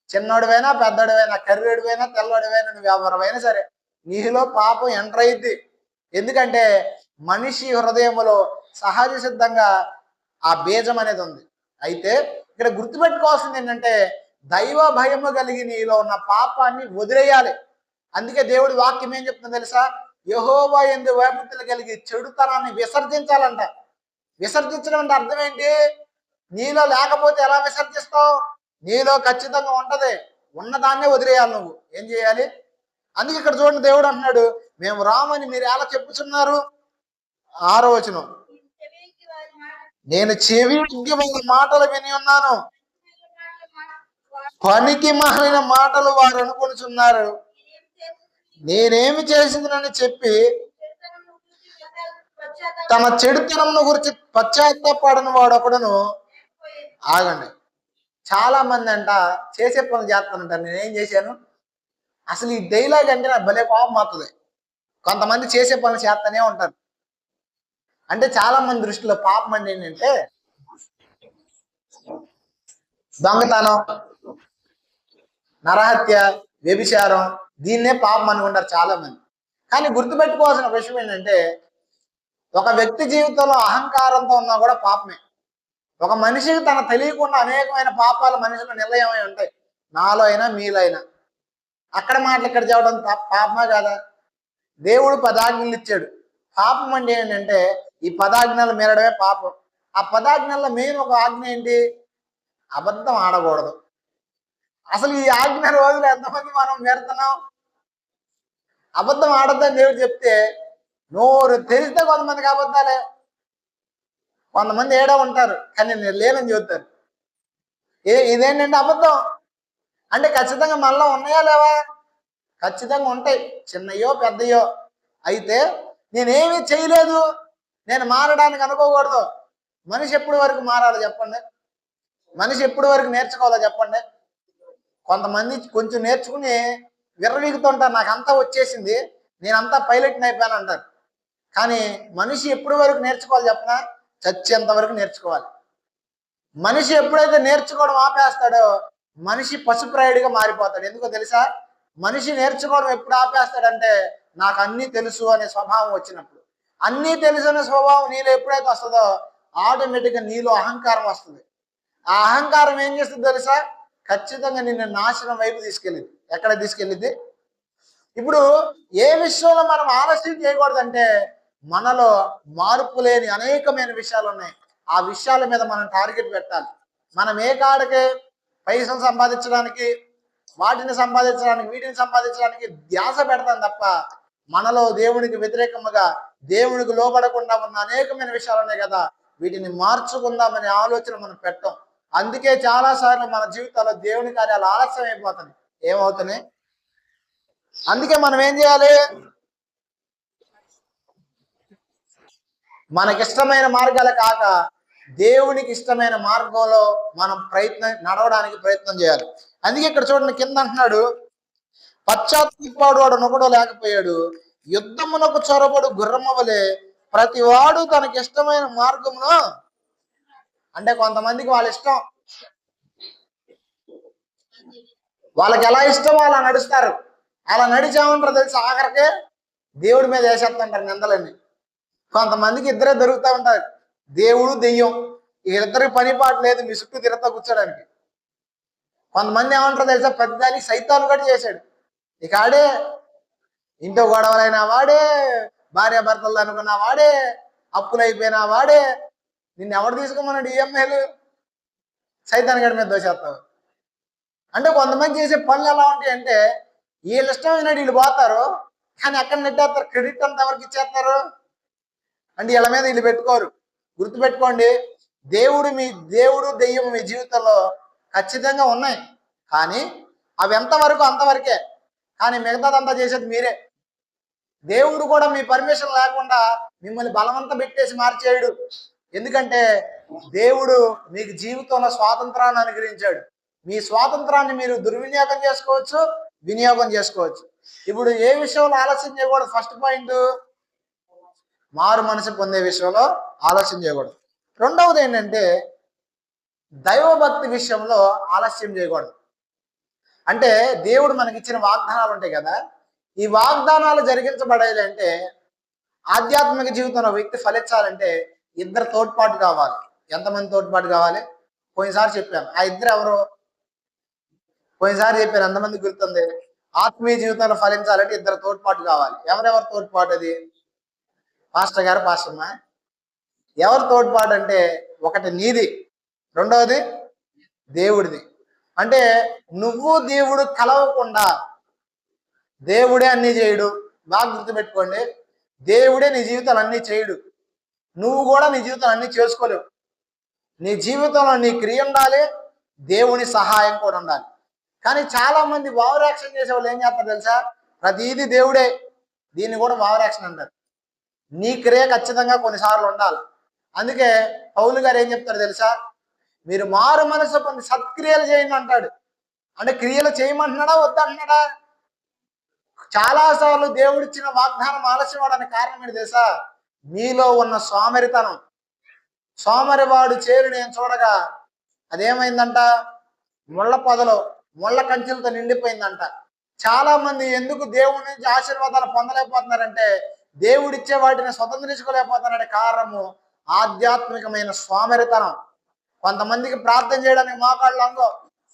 చిన్నోడివైనా, పెద్దోడివైనా, కర్రేడివైనా, తెల్లడివైనా, నువ్వు ఎవరివైనా సరే నీలో పాపం ఎంటర్ అయ్యిద్ది. ఎందుకంటే మనిషి హృదయంలో సహజ సిద్ధంగా ఆ బీజం అనేది ఉంది. అయితే ఇక్కడ గుర్తుపెట్టుకోవాల్సింది ఏంటంటే, దైవ భయము కలిగి నీలో ఉన్న పాపాన్ని వదిలేయాలి. అందుకే దేవుడి వాక్యం ఏం చెప్తుందో తెలుసా, యెహోవా యందు భయభక్తులు కలిగి చెడుతనాన్ని విసర్జించాలంట. విసర్జించడం అంటే అర్థం ఏంటి, నీలో లేకపోతే ఎలా విసర్జిస్తావు? నీలో ఖచ్చితంగా ఉంటది, ఉన్నదాన్నే వదిలేయాలి. నువ్వు ఏం చేయాలి? అందుకే ఇక్కడ చూడండి దేవుడు అంటున్నాడు, మేము రామని మీరు ఎలా చెప్పుచున్నారు. 6వ వచనం, నేను చెవి వాళ్ళ మాటలు విని ఉన్నాను, పనికి మాలిన మాటలు వారు అనుకుంటున్నారు. నేనేమి చేసిందని చెప్పి తన చెడుతనం గురించి పశ్చాత్తాపడిన వాడు ఒకడును. ఆగండి, చాలా మంది అంట చేసే పనులు చేస్తానంటారు, నేనేం చేశాను. అసలు ఈ డైలాగ్ అంటే నాకు భలే కోపం వస్తుంది. కొంతమంది చేసే పనులు చేస్తూనే ఉంటారు. అంటే చాలా మంది దృష్టిలో పాపం అంటే ఏంటంటే దొంగతనం, నరహత్య, వ్యభిచారం, దీన్నే పాపం అనుకుంటారు చాలా మంది. కానీ గుర్తుపెట్టుకోవాల్సిన విషయం ఏంటంటే, ఒక వ్యక్తి జీవితంలో అహంకారంతో ఉన్నా కూడా పాపమే. ఒక మనిషికి తన తెలియకుండా అనేకమైన పాపాలు మనిషిలో నిలయమై ఉంటాయి, నాలో అయినా మీలో అయినా. అక్కడ మాటలు ఇక్కడ చెప్పడం పాపమా కాదా? దేవుడు 10 ఆజ్ఞలు ఇచ్చాడు. పాపం అంటే ఏంటంటే ఈ 10 ఆజ్ఞలు మీరడమే పాపం. ఆ 10 ఆజ్ఞల్లో మెయిన్ ఒక ఆజ్ఞ ఏంటి? అబద్ధం ఆడకూడదు. అసలు ఈ ఆజ్ఞ రోజులు ఎంతమంది మనం మీరుతున్నాం? అబద్ధం ఆడద్దని దేవుడు చెప్తే నోరు తెలిస్తే కొంతమందికి అబద్ధాలే. కొంతమంది ఏడో ఉంటారు కానీ నేను లేనని చెబుతారు. ఇదేంటంటే అబద్ధం. అంటే ఖచ్చితంగా మనలో ఉన్నాయా లేవా? ఖచ్చితంగా ఉంటాయి, చిన్నయో పెద్దయో. అయితే నేనేమీ చేయలేదు, నేను మారడానికి అనుకోకూడదు. మనిషి ఎప్పటి వరకు మారాలో చెప్పండి? మనిషి ఎప్పటి వరకు నేర్చుకోవాలో చెప్పండి? కొంతమంది కొంచెం నేర్చుకుని విర్రవీగుతుంటారు, నాకు అంతా వచ్చేసింది, నేనంతా పైలట్ని అయిపోయాను అంటారు. కానీ మనిషి ఎప్పటి వరకు నేర్చుకోవాలి చెప్పనా? చచ్చేంత వరకు నేర్చుకోవాలి. మనిషి ఎప్పుడైతే నేర్చుకోవడం ఆపేస్తాడో మనిషి పశుప్రాయుడిగా మారిపోతాడు. ఎందుకో తెలుసా? మనిషి నేర్చుకోవడం ఎప్పుడు ఆపేస్తాడంటే నాకు అన్నీ తెలుసు అనే స్వభావం వచ్చినప్పుడు. అన్నీ తెలుసు అనే స్వభావం నీలో ఎప్పుడైతే వస్తుందో ఆటోమేటిక్గా నీలో అహంకారం వస్తుంది. ఆ అహంకారం ఏం చేస్తుంది తెలుసా? ఖచ్చితంగా నిన్ను నాశనం వైపు తీసుకెళ్ళింది. ఎక్కడ తీసుకెళ్ళింది? ఇప్పుడు ఏ విషయంలో మనం ఆలస్యం చేయకూడదంటే మనలో మార్పు లేని అనేకమైన విషయాలు ఉన్నాయి. ఆ విషయాల మీద మనం టార్గెట్ పెట్టాలి. మనం ఏ కాడికి పైసలు సంపాదించడానికి, వాటిని సంపాదించడానికి, వీటిని సంపాదించడానికి ధ్యాస పెడతాం తప్ప మనలో దేవునికి వ్యతిరేకముగా, దేవునికి లోబడకుండా ఉన్న అనేకమైన విషయాలు ఉన్నాయి కదా, వీటిని మార్చుకుందామనే ఆలోచన మనం పెట్టాం. అందుకే చాలా సార్లు మన జీవితాల్లో దేవుని కార్యాలు ఆలస్యం అయిపోతున్నాయి. ఏమవుతున్నాయి? అందుకే మనం ఏం చేయాలి? మనకిష్టమైన మార్గాలు కాక దేవునికి ఇష్టమైన మార్గంలో మనం నడవడానికి ప్రయత్నం చేయాలి. అందుకే ఇక్కడ చూడండి, కింద అంటున్నాడు, పశ్చాత్తాపడు వాడు నొకడో లేకపోయాడు, యుద్ధమునకు చొరబడు గుర్రమవలే ప్రతి వాడు తనకి ఇష్టమైన మార్గమును. అంటే కొంతమందికి వాళ్ళ ఇష్టం, వాళ్ళకి ఎలా ఇష్టమో అలా నడుస్తారు. అలా నడిచామంటారు తెలుసు, ఆఖరికి దేవుడి మీద వేసేస్తుంటారు నిందలన్నీ. కొంతమందికి ఇద్దరే దొరుకుతూ ఉంటారు, దేవుడు దెయ్యం. వీళ్ళిద్దరికి పని పాట లేదు, మీ చుట్టూ తిరుగుతా కూర్చోడానికి. కొంతమంది ఏమంటారు తెలుసా? పెద్దదానికి సైతాను కూడా చేశాడు. ఇక ఆడే ఇంట్లో గొడవలైనా వాడే, భార్యాభర్తలు అనుకున్నా వాడే, అప్పులు అయిపోయినా వాడే. నిన్ను ఎవరు తీసుకోమన్నాడు ఈఎంఐలు? సైతాన్ గడి మీద దోసేస్తావు. అంటే కొంతమంది చేసే పనులు ఎలా ఉంటాయి అంటే వీళ్ళు ఇష్టమైనట్టు వీళ్ళు పోతారు, కానీ ఎక్కడ నెట్టేస్తారు? క్రెడిట్ అంతా ఎవరికి ఇచ్చేస్తారు అంటే వీళ్ళ మీద వీళ్ళు పెట్టుకోరు. గుర్తుపెట్టుకోండి, దేవుడు దెయ్యం మీ జీవితంలో ఖచ్చితంగా ఉన్నాయి, కానీ అవి ఎంతవరకు అంతవరకే. కానీ మిగతాదంతా చేసేది మీరే. దేవుడు కూడా మీ పర్మిషన్ లేకుండా మిమ్మల్ని బలవంతం పెట్టేసి మార్చేయడు. ఎందుకంటే దేవుడు మీకు జీవితంలో స్వాతంత్రాన్ని అనుగ్రహించాడు. మీ స్వాతంత్రాన్ని మీరు దుర్వినియోగం చేసుకోవచ్చు, వినియోగం చేసుకోవచ్చు. ఇప్పుడు ఏ విషయంలో ఆలస్యం చేయకూడదు? ఫస్ట్ పాయింట్, మారు మనసు పొందే విషయంలో ఆలస్యం చేయకూడదు. రెండవది ఏంటంటే దైవభక్తి విషయంలో ఆలస్యం చేయకూడదు. అంటే దేవుడు మనకి ఇచ్చిన వాగ్దానాలు ఉంటాయి కదా, ఈ వాగ్దానాలు జరిగించబడాలి అంటే, ఆధ్యాత్మిక జీవితంలో వ్యక్తి ఫలించాలంటే ఇద్దరు తోడ్పాటు కావాలి. ఎంతమంది తోడ్పాటు కావాలి? పోయినసారి చెప్పాను, ఆ ఇద్దరు ఎవరు? పోయినసారి చెప్పాను, ఎంతమంది గుర్తుంది? ఆత్మీయ జీవితంలో ఫలించాలంటే ఇద్దరు తోడ్పాటు కావాలి. ఎవరెవరు తోడ్పాటు? అది పాస్టర్ గారు, పాస్టర్మా. ఎవరు తోడ్పాటు అంటే ఒకటి నీది, రెండవది దేవుడిది. అంటే నువ్వు దేవుడు కలవకుండా దేవుడే అన్ని చేయడు. బాగా గుర్తుపెట్టుకోండి, దేవుడే నీ జీవితాలు అన్నీ చేయడు. నువ్వు కూడా నీ జీవితాలు అన్నీ చేసుకోలేవు. నీ జీవితంలో నీ క్రియ ఉండాలి, దేవుని సహాయం కూడా ఉండాలి. కానీ చాలా మంది ఓవర్ యాక్షన్ చేసే వాళ్ళు ఏం చేస్తారు తెలుసా? ప్రతిదీ దేవుడే, దీన్ని కూడా ఓవర్ యాక్షన్ అంటారు. నీ క్రియ ఖచ్చితంగా కొన్నిసార్లు ఉండాలి. అందుకే పౌలు గారు ఏం చెప్తారు తెలుసా? మీరు మారు మనసు పొంది సత్క్రియలు చేయండి అంటాడు. అంటే క్రియలు చేయమంటున్నాడా వద్దంటున్నాడా? చాలాసార్లు దేవుడిచ్చిన వాగ్దానం ఆలస్యం అవడానికి కారణం ఏంటి తెలుసా? మీలో ఉన్న సోమరితనం. సోమరివాడు చేరు నేను చూడగా అదేమైందంట? ముళ్ళ పొదలో ముళ్ళ కంచెలతో నిండిపోయిందంట. చాలా మంది ఎందుకు దేవుడి నుంచి ఆశీర్వాదాలు పొందలేకపోతున్నారంటే దేవుడిచ్చే వాటిని స్వతంత్రించుకోలేకపోతున్నారంటే కారణము ఆధ్యాత్మికమైన సోమరితనం. కొంతమందికి ప్రార్థన చేయడానికి మోకాళ్ళు అంగో,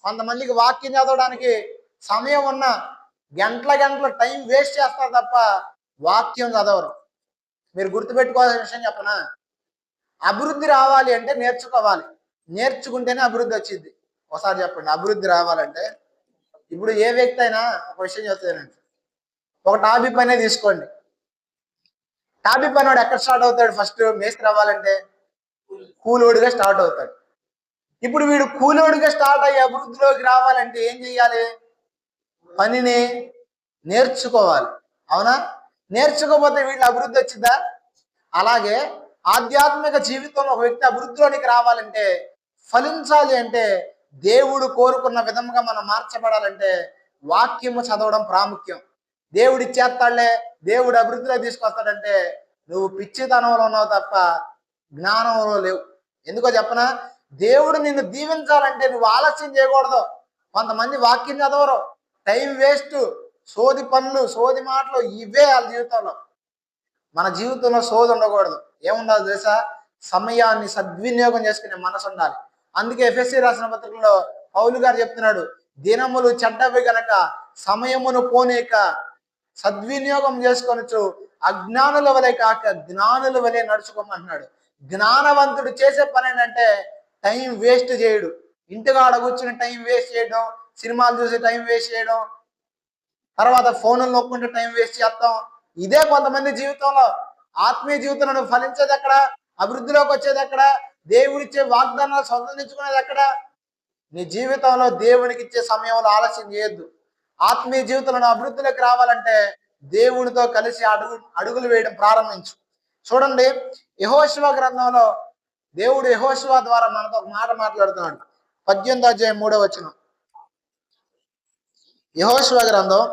కొంతమందికి వాక్యం చదవడానికి సమయం ఉన్న గంటల టైం వేస్ట్ చేస్తారు తప్ప వాక్యం చదవరు. మీరు గుర్తుపెట్టుకోవాల్సిన విషయం చెప్పనా? అభివృద్ధి రావాలి అంటే నేర్చుకోవాలి, నేర్చుకుంటేనే అభివృద్ధి వచ్చింది. ఒకసారి చెప్పండి, అభివృద్ధి రావాలంటే. ఇప్పుడు ఏ వ్యక్తి అయినా ఒక విషయం చెప్తానండి, ఒక టాపీ పనే తీసుకోండి. టాపీ పని వాడు ఎక్కడ స్టార్ట్ అవుతాడు? ఫస్ట్ మేస్త్రి అవ్వాలంటే కూలోడిగా స్టార్ట్ అవుతాడు. ఇప్పుడు వీడు కూలోడిగా స్టార్ట్ అయ్యి అభివృద్ధిలోకి రావాలంటే ఏం చెయ్యాలి? పనిని నేర్చుకోవాలి. అవునా? నేర్చుకోకపోతే వీళ్ళు అభివృద్ధి వచ్చిందా? అలాగే ఆధ్యాత్మిక జీవితంలో ఒక వ్యక్తి అభివృద్ధిలోనికి రావాలంటే, ఫలించాలి అంటే, దేవుడు కోరుకున్న విధంగా మనం మార్చబడాలంటే వాక్యము చదవడం ప్రాముఖ్యం. దేవుడు ఇచ్చేస్తాడులే, దేవుడు అభివృద్ధిలో తీసుకొస్తాడంటే నువ్వు పిచ్చితనంలో ఉన్నావు తప్ప జ్ఞానంలో లేవు. ఎందుకో చెప్పనా, దేవుడు నిన్ను దీవించాలంటే నువ్వు ఆలస్యం చేయకూడదు. కొంతమంది వాక్యం చదవరు, టైం వేస్ట్, సోది పనులు, సోది మాటలు, ఇవే వాళ్ళ జీవితంలో. మన జీవితంలో సోది ఉండకూడదు. ఏముండాలి తెలుసా? సమయాన్ని సద్వినియోగం చేసుకునే మనసు ఉండాలి. అందుకే ఎఫెసీ రాసిన పత్రికలో పౌలు గారు చెప్తున్నాడు, దినములు చెడ్డవి గనక సమయమును పోనీక సద్వినియోగం చేసుకొనొచ్చు, అజ్ఞానుల వలె కాక జ్ఞానుల వలె నడుచుకోమంటున్నాడు. జ్ఞానవంతుడు చేసే పని ఏంటంటే టైం వేస్ట్ చేయడు. ఇంటికాడ కూర్చుని టైం వేస్ట్ చేయడం, సినిమాలు చూసి టైం వేస్ట్ చేయడం, తర్వాత ఫోన్లు నొక్కుంటే టైం వేస్ట్ చేస్తాం. ఇదే కొంతమంది జీవితంలో. ఆత్మీయ జీవితంలో నువ్వు ఫలించేది ఎక్కడ? అభివృద్ధిలోకి వచ్చేది ఎక్కడ? దేవుడిచ్చే వాగ్దానాలు స్వతంత్రించుకునేది ఎక్కడ? నీ జీవితంలో దేవునికి ఇచ్చే సమయంలో ఆలస్యం చేయొద్దు. ఆత్మీయ జీవితంలో అభివృద్ధిలోకి రావాలంటే దేవుడితో కలిసి అడుగులు వేయడం ప్రారంభించు. చూడండి, యెహోషువ గ్రంథంలో దేవుడు యెహోషువ ద్వారా మనతో ఒక మాట మాట్లాడుతున్నాడు. 18వ అధ్యాయం 3వ వచనం. యెహోషువ గ్రంథం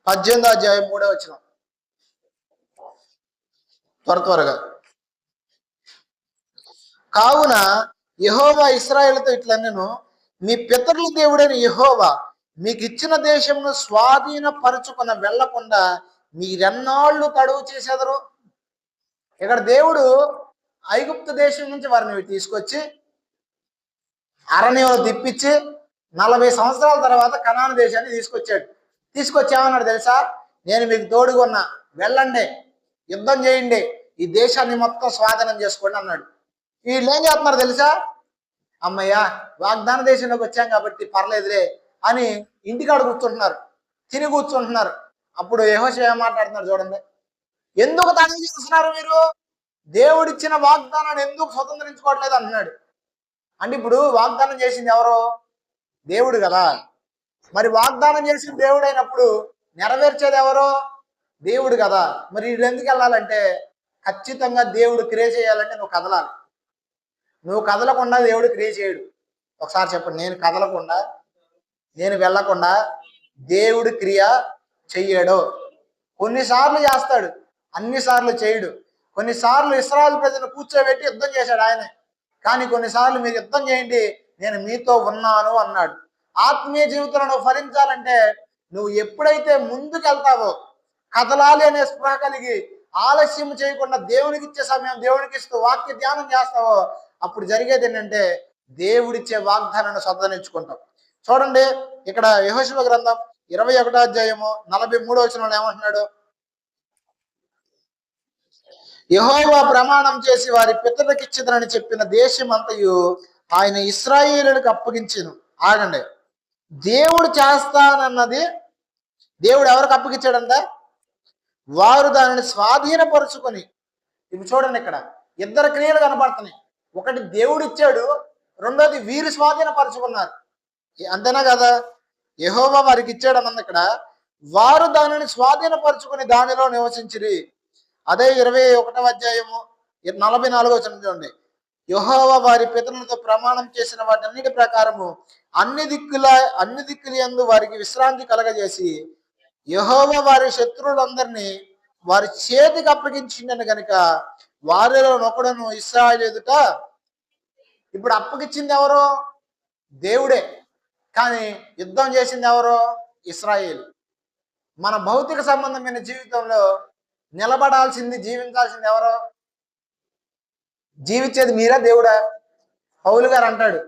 18వ అధ్యాయం 3వ వచనం. త్వరగా. కావున యెహోవా ఇశ్రాయేలుతో ఇట్లనెను, మీ పితరుల దేవుడైన యెహోవా మీకు ఇచ్చిన దేశమును స్వాధీనపరచుకున్న వెళ్లకుండా మీరెన్నాళ్ళు తడువు చేసేదరు? ఇక్కడ దేవుడు ఐగుప్తు దేశం నుంచి వారిని తీసుకొచ్చి అరణ్యంలో తిప్పించి 40 సంవత్సరాల తర్వాత కనాను దేశాన్ని తీసుకొచ్చామన్నాడు తెలుసా? నేను మీకు తోడుగా ఉన్నా, వెళ్ళండి, యుద్ధం చేయండి, ఈ దేశాన్ని మొత్తం స్వాధీనం చేసుకోండి అన్నాడు. వీళ్ళు ఏం చేస్తున్నారు తెలుసా? అమ్మయ్యా, వాగ్దాన దేశంలోకి వచ్చాం కాబట్టి పర్లేదులే అని ఇంటికాడ కూర్చుంటున్నారు, తిని కూర్చుంటున్నారు. అప్పుడు యెహోషువ ఏం మాట్లాడుతున్నారు చూడండి. ఎందుకు తడం చేస్తున్నారు మీరు? దేవుడిచ్చిన వాగ్దానాన్ని ఎందుకు స్వతంత్రించుకోవట్లేదు అంటున్నాడు. అంటే ఇప్పుడు వాగ్దానం చేసింది ఎవరు? దేవుడు కదా. మరి వాగ్దానం చేసిన దేవుడు అయినప్పుడు నెరవేర్చేది ఎవరో? దేవుడు కదా. మరి వీళ్ళు ఎందుకు వెళ్ళాలంటే ఖచ్చితంగా దేవుడు క్రియ చేయాలంటే నువ్వు కదలాలి. నువ్వు కదలకుండా దేవుడు క్రియ చేయడు. ఒకసారి చెప్పండి, నేను కదలకుండా, నేను వెళ్ళకుండా దేవుడు క్రియ చెయ్యడు. కొన్నిసార్లు చేస్తాడు, అన్నిసార్లు చేయడు. కొన్నిసార్లు ఇశ్రాయేలు ప్రజలను కూర్చోబెట్టి యుద్ధం చేశాడు ఆయనే. కానీ కొన్నిసార్లు మీరు యుద్ధం చేయండి, నేను మీతో ఉన్నాను అన్నాడు. ఆత్మీయ జీవితంలో నువ్వు ఫలించాలంటే నువ్వు ఎప్పుడైతే ముందుకు వెళ్తావో, కదలాలి అనే స్పృహ కలిగి ఆలస్యం చేయకుండా దేవునికి ఇచ్చే సమయం దేవునికి ఇస్తూ వాక్య ధ్యానం చేస్తావో, అప్పుడు జరిగేది ఏంటంటే దేవుడిచ్చే వాగ్దానాన్ని స్వతంత్రించుకుంటాం. చూడండి, ఇక్కడ యెహోషువ గ్రంథం 21వ అధ్యాయము 43వ వచనంలో ఏమంటున్నాడు? యెహోవా ప్రమాణం చేసి వారి పితరులకు ఇచ్చిదనని చెప్పిన దేశం అంతయు ఆయన ఇశ్రాయేలులకు అప్పగించెను. ఆగండి, దేవుడు చేస్తానన్నది దేవుడు ఎవరికి అప్పగించాడంట? వారు దానిని స్వాధీనపరుచుకొని. ఇప్పుడు చూడండి, ఇక్కడ ఇద్దరు క్రియలు కనబడుతున్నాయి. ఒకటి దేవుడు ఇచ్చాడు, రెండోది వీరు స్వాధీనపరుచుకున్నారు. అంతేనా కదా? యెహోవా వారికి ఇచ్చాడు అన్నది ఇక్కడ. వారు దానిని స్వాధీనపరుచుకుని దానిలో నివసించిరి. అదే 21వ అధ్యాయము 44వ వచనం చూడండి. యెహోవా వారి పితరులతో ప్రమాణం చేసిన వాటన్నిటి ప్రకారము అన్ని దిక్కుల యందు వారికి విశ్రాంతి కలగజేసి యెహోవా వారి శత్రువులందరినీ వారి చేతికి అప్పగించిందని గనుక వారిలో ఒకడును ఇశ్రాయేలు ఎదుట. ఇప్పుడు అప్పగించింది ఎవరు? దేవుడే. కానీ యుద్ధం చేసింది ఎవరు? ఇశ్రాయేలు. మన భౌతిక సంబంధమైన జీవితంలో నిలబడాల్సింది, జీవించాల్సింది ఎవరో? జీవించేది మీరా దేవుడా? పౌలు గారు అంటాడు,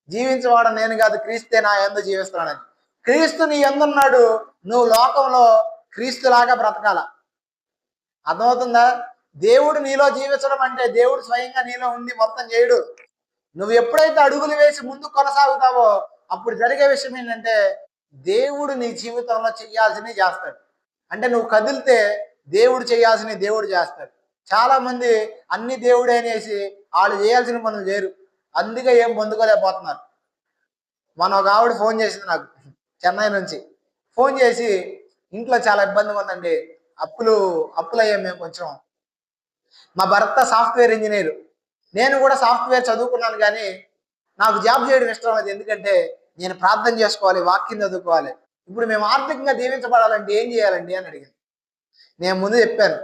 జీవించేవాడు నేను కాదు, క్రీస్తే నా యందు జీవిస్తున్నాడని. క్రీస్తు నీ యందున్నాడు, నువ్వు లోకంలో క్రీస్తులాగా బ్రతకాల. అర్థమవుతుందా? దేవుడు నీలో జీవించడం అంటే దేవుడు స్వయంగా నీలో ఉండి మొత్తం చేయడు. నువ్వు ఎప్పుడైతే అడుగులు వేసి ముందు కొనసాగుతావో అప్పుడు జరిగే విషయం ఏంటంటే దేవుడు నీ జీవితంలో చేయాల్సినవి చేస్తాడు. అంటే నువ్వు కదిలితే దేవుడు చేయాల్సినవి దేవుడు చేస్తాడు. చాలా మంది అన్ని దేవుడే అనేసి వాళ్ళు చేయాల్సిన పనులు చేయరు, అందుకే ఏం పొందుకోలేకపోతున్నారు. మన ఒక ఆవిడ ఫోన్ చేసింది నాకు, చెన్నై నుంచి ఫోన్ చేసి, ఇంట్లో చాలా ఇబ్బందిగా ఉందండి, అప్పులు అయ్యాం మేము కొంచెం. మా భర్త సాఫ్ట్వేర్ ఇంజనీర్, నేను కూడా సాఫ్ట్వేర్ చదువుకున్నాను, కానీ నాకు జాబ్ చేయడం ఇష్టం లేదు. ఎందుకంటే నేను ప్రార్థన చేసుకోవాలి, వాక్యం చదువుకోవాలి. ఇప్పుడు మేము ఆర్థికంగా దీవించబడాలంటే ఏం చేయాలండి అని అడిగింది. నేను ముందు చెప్పాను,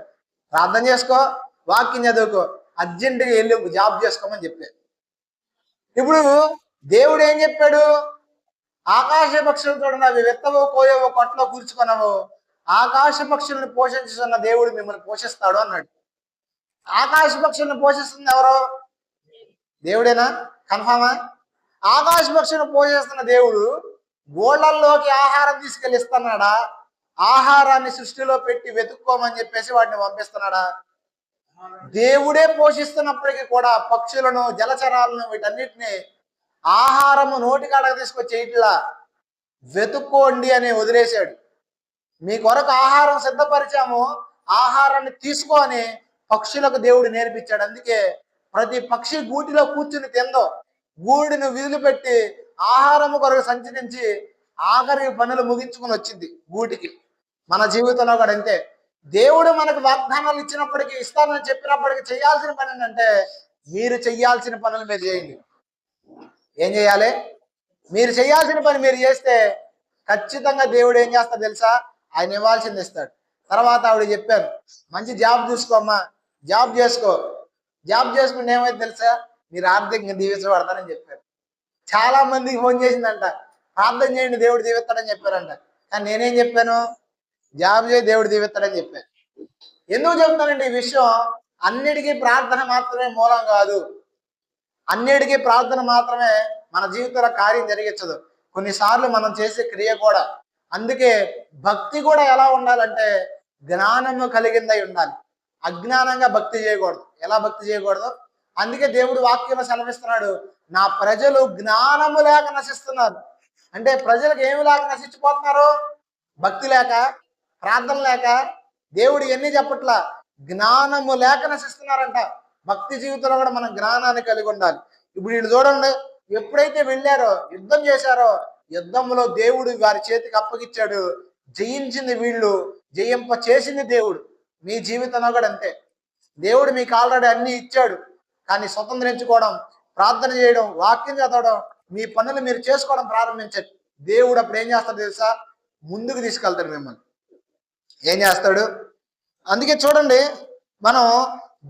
ప్రార్థన చేసుకో, వాక్యం చదువుకో, అర్జెంటుగా వెళ్ళి జాబ్ చేసుకోమని చెప్పాను. ఇప్పుడు దేవుడు ఏం చెప్పాడు? ఆకాశ పక్షులు చూడండి, అవి విత్తవో కోయవో కొట్లో కూర్చుకున్నావో, ఆకాశ పక్షులను పోషించుతున్న దేవుడు మిమ్మల్ని పోషిస్తాడు అన్నాడు. ఆకాశ పక్షులను పోషిస్తుంది ఎవరో? దేవుడేనా? కన్ఫామా? ఆకాశ పక్షులను పోషిస్తున్న దేవుడు గోళ్ళల్లోకి ఆహారం తీసుకెళ్ళి ఇస్తున్నాడా? ఆహారాన్ని సృష్టిలో పెట్టి వెతుక్కోమని చెప్పేసి వాటిని పంపిస్తున్నాడా? దేవుడే పోషిస్తున్నప్పటికీ కూడా పక్షులను, జలచరాలను, వీటన్నిటిని ఆహారము నోటికాడక తీసుకొచ్చి ఇట్లా వెతుక్కోండి అని వదిలేశాడు. మీ కొరకు ఆహారం సిద్ధపరిచాము, ఆహారాన్ని తీసుకొని పక్షులకు దేవుడు నేర్పించాడు. అందుకే ప్రతి పక్షి గూటిలో కూర్చుని తిందో, గూడిని విదిలిపెట్టి ఆహారము కొరకు సంచరించి ఆఖరి పనులు ముగించుకుని వచ్చింది గూటికి. మన జీవితంలో కూడా అంతే. దేవుడు మనకు వాగ్దానాలు ఇచ్చినప్పటికీ, ఇస్తానని చెప్పినప్పటికీ చేయాల్సిన పని ఏంటంటే, మీరు చెయ్యాల్సిన పనులు మీరు చేయండి. ఏం చేయాలి? మీరు చేయాల్సిన పని మీరు చేస్తే ఖచ్చితంగా దేవుడు ఏం చేస్తాడు తెలుసా? ఆయన ఇవ్వాల్సింది ఇస్తాడు. తర్వాత ఆవిడ చెప్పాను, మంచి జాబ్ చూసుకోమ్మా, జాబ్ చేసుకో, జాబ్ చేసుకుంటే ఏమైతే తెలుసా? మీరు ఆర్థికంగా దీవించబడతారని చెప్పారు. చాలా మందికి ఫోన్ చేసిందంట, ప్రార్థన చేయండి దేవుడు దీవిస్తాడని చెప్పారంట. కానీ నేనేం చెప్పాను? జాబ్ చేయి దేవుడు దీవిస్తాడని చెప్పాను. ఎందుకు చెప్తానంటే ఈ విషయం, అన్నిటికీ ప్రార్థన మాత్రమే మూలం కాదు, అన్నిటికీ ప్రార్థన మాత్రమే మన జీవితంలో కార్యం జరిగించదు. కొన్నిసార్లు మనం చేసే క్రియ కూడా. అందుకే భక్తి కూడా ఎలా ఉండాలంటే జ్ఞానము కలిగిందై ఉండాలి. అజ్ఞానంగా భక్తి చేయకూడదు. ఎలా భక్తి చేయకూడదు? అందుకే దేవుడు వాక్యంలో సెలవిస్తున్నాడు, నా ప్రజలు జ్ఞానము లేక నశిస్తున్నారు. అంటే ప్రజలకు ఏమి లేక నశించిపోతున్నారు? భక్తి లేక, ప్రార్థన లేక. దేవుడు ఎన్ని చెప్పట్లా, జ్ఞానము లేక నశిస్తున్నారంట. భక్తి జీవితంలో కూడా మనం జ్ఞానాన్ని కలిగి ఉండాలి. ఇప్పుడు వీళ్ళు చూడండి, ఎప్పుడైతే వెళ్ళారో, యుద్ధం చేశారో, యుద్ధంలో దేవుడు వారి చేతికి అప్పగిచ్చాడు. జయించింది వీళ్ళు, జయింప చేసింది దేవుడు. మీ జీవితంలో కూడా అంతే. దేవుడు మీకు ఆల్రెడీ అన్ని ఇచ్చాడు, కానీ స్వతంత్రించుకోవడం, ప్రార్థన చేయడం, వాక్యం చదవడం, మీ పనులు మీరు చేసుకోవడం ప్రారంభించండి. దేవుడు అప్పుడు ఏం చేస్తాడు తెలుసా? ముందుకు తీసుకెళ్తాడు మిమ్మల్ని. ఏం చేస్తాడు? అందుకే చూడండి, మనం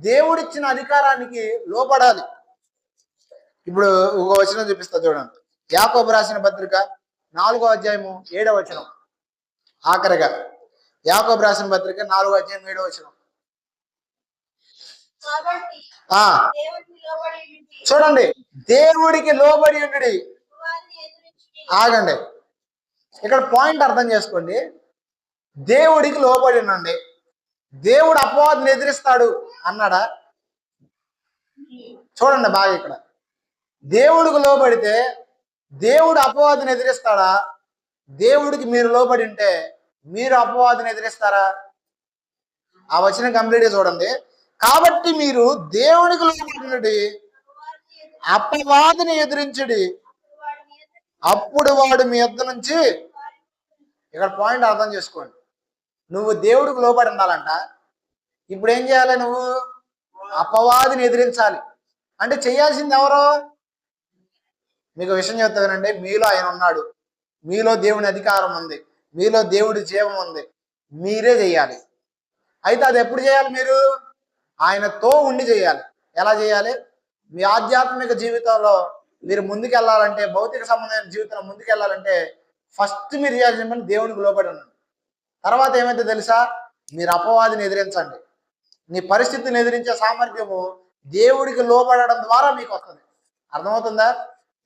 దేవుడిచ్చిన అధికారానికి లోపడాలి. ఇప్పుడు ఒక వచనం చూపిస్తా చూడండి. యాకోబు రాసిన పత్రిక 4వ అధ్యాయము 7వ వచనం. ఆఖరిగా యాకోబు రాసిన పత్రిక 4వ అధ్యాయం 7వ వచనం. చూడండి, దేవుడికి లోబడి ఉండి. ఆగండి, ఇక్కడ పాయింట్ అర్థం చేసుకోండి. దేవుడికి లోబడి ఉండండి. దేవుడు అపవాదిని ఎదిరిస్తాడు అన్నాడా? చూడండి బాగా, ఇక్కడ దేవుడికి లోబడితే దేవుడు అపవాదిని ఎదిరిస్తాడా? దేవుడికి మీరు లోబడి ఉంటే మీరు అపవాదిని ఎదిరిస్తారా? ఆ వచనం కంప్లీట్గా చూడండి. కాబట్టి మీరు దేవుడికి లోబడి అపవాదిని ఎదిరించుడి, అప్పుడు వాడు మీ యొద్ద నుంచి. ఇక్కడ పాయింట్ అర్థం చేసుకోండి. నువ్వు దేవుడికి లోబడి ఉండాలంట. ఇప్పుడు ఏం చేయాలి? నువ్వు అపవాదిని ఎదిరించాలి. అంటే చేయాల్సింది ఎవరో? మీకు విషయం చెప్తానండి, మీలో ఆయన ఉన్నాడు, మీలో దేవుని అధికారం ఉంది, మీలో దేవుడి జీవం ఉంది. మీరే చేయాలి. అయితే అది ఎప్పుడు చేయాలి? మీరు ఆయనతో ఉండి చేయాలి. ఎలా చేయాలి? మీ ఆధ్యాత్మిక జీవితంలో మీరు ముందుకెళ్ళాలంటే, భౌతిక సంబంధమైన జీవితంలో ముందుకెళ్ళాలంటే ఫస్ట్ మీరు చేయాల్సిన పని దేవునికి లోబడి ఉండండి. తర్వాత ఏమైతే తెలుసా? మీరు అపవాదిని ఎదిరించండి. నీ పరిస్థితిని ఎదిరించే సామర్థ్యము దేవుడికి లోబడడం ద్వారా మీకు వస్తుంది. అర్థమవుతుందా?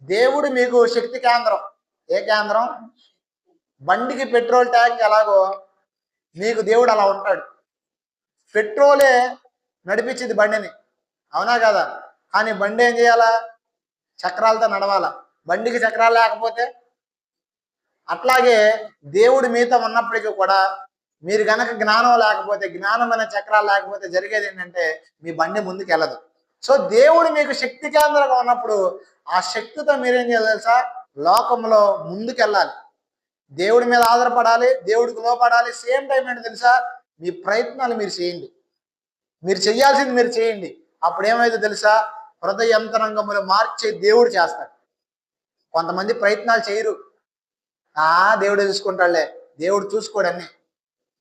దేవుడు మీకు శక్తి కేంద్రం. ఏ కేంద్రం? బండికి పెట్రోల్ ట్యాంక్ ఎలాగో మీకు దేవుడు అలా ఉంటాడు. పెట్రోలే నడిపించింది బండిని, అవునా కదా? కానీ బండి ఏం చేయాలా? చక్రాలతో నడవాలా. బండికి చక్రాలు లేకపోతే. అట్లాగే దేవుడు మీతో ఉన్నప్పటికీ కూడా మీరు గనక జ్ఞానం లేకపోతే, జ్ఞానం అనే చక్రాలు లేకపోతే జరిగేది ఏంటంటే మీ బండి ముందుకు వెళ్ళదు. సో దేవుడు మీకు శక్తి కేంద్రంగా ఉన్నప్పుడు ఆ శక్తితో మీరేం చేయాలి తెలుసా? లోకంలో ముందుకెళ్ళాలి, దేవుడి మీద ఆధారపడాలి, దేవుడికి లోపడాలి. సేమ్ టైం ఏంటో తెలుసా? మీ ప్రయత్నాలు మీరు చేయండి, మీరు చేయాల్సింది మీరు చేయండి. అప్పుడు ఏమైతే తెలుసా? హృదయ యంత్రాంగములు మార్చే దేవుడు చేస్తాడు. కొంతమంది ప్రయత్నాలు చేయరు, దేవుడు చూసుకుంటాడులే, దేవుడు చూసుకోడని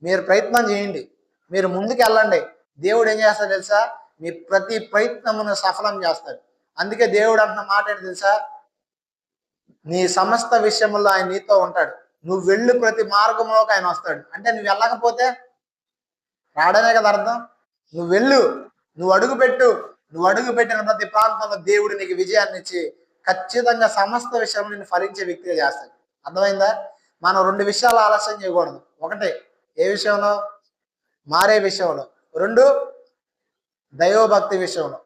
మీరు ప్రయత్నం చేయండి, మీరు ముందుకు వెళ్ళండి. దేవుడు ఏం చేస్తాడు తెలుసా? మీ ప్రతి ప్రయత్నమును సఫలం చేస్తాడు. అందుకే దేవుడు అంటున్న మాట ఏంటి తెలుసా? నీ సమస్త విషయంలో ఆయన నీతో ఉంటాడు. నువ్వు వెళ్ళు ప్రతి మార్గంలోకి ఆయన వస్తాడు. అంటే నువ్వు వెళ్ళకపోతే రావడమే కదా అర్థం. నువ్వు వెళ్ళు, నువ్వు అడుగు పెట్టు, నువ్వు అడుగు పెట్టిన ప్రతి ప్రాంతంలో దేవుడు నీకు విజయాన్ని ఇచ్చి ఖచ్చితంగా సమస్త విషయంలో నేను ఫలించే వ్యక్తిగా చేస్తాడు. అర్థమైందా? మనం రెండు విషయాలు ఆలస్యం చేయకూడదు. ఒకటి, ఏ విషయంలో? మారే విషయంలో. రెండు, దైవభక్తి విషయంలో.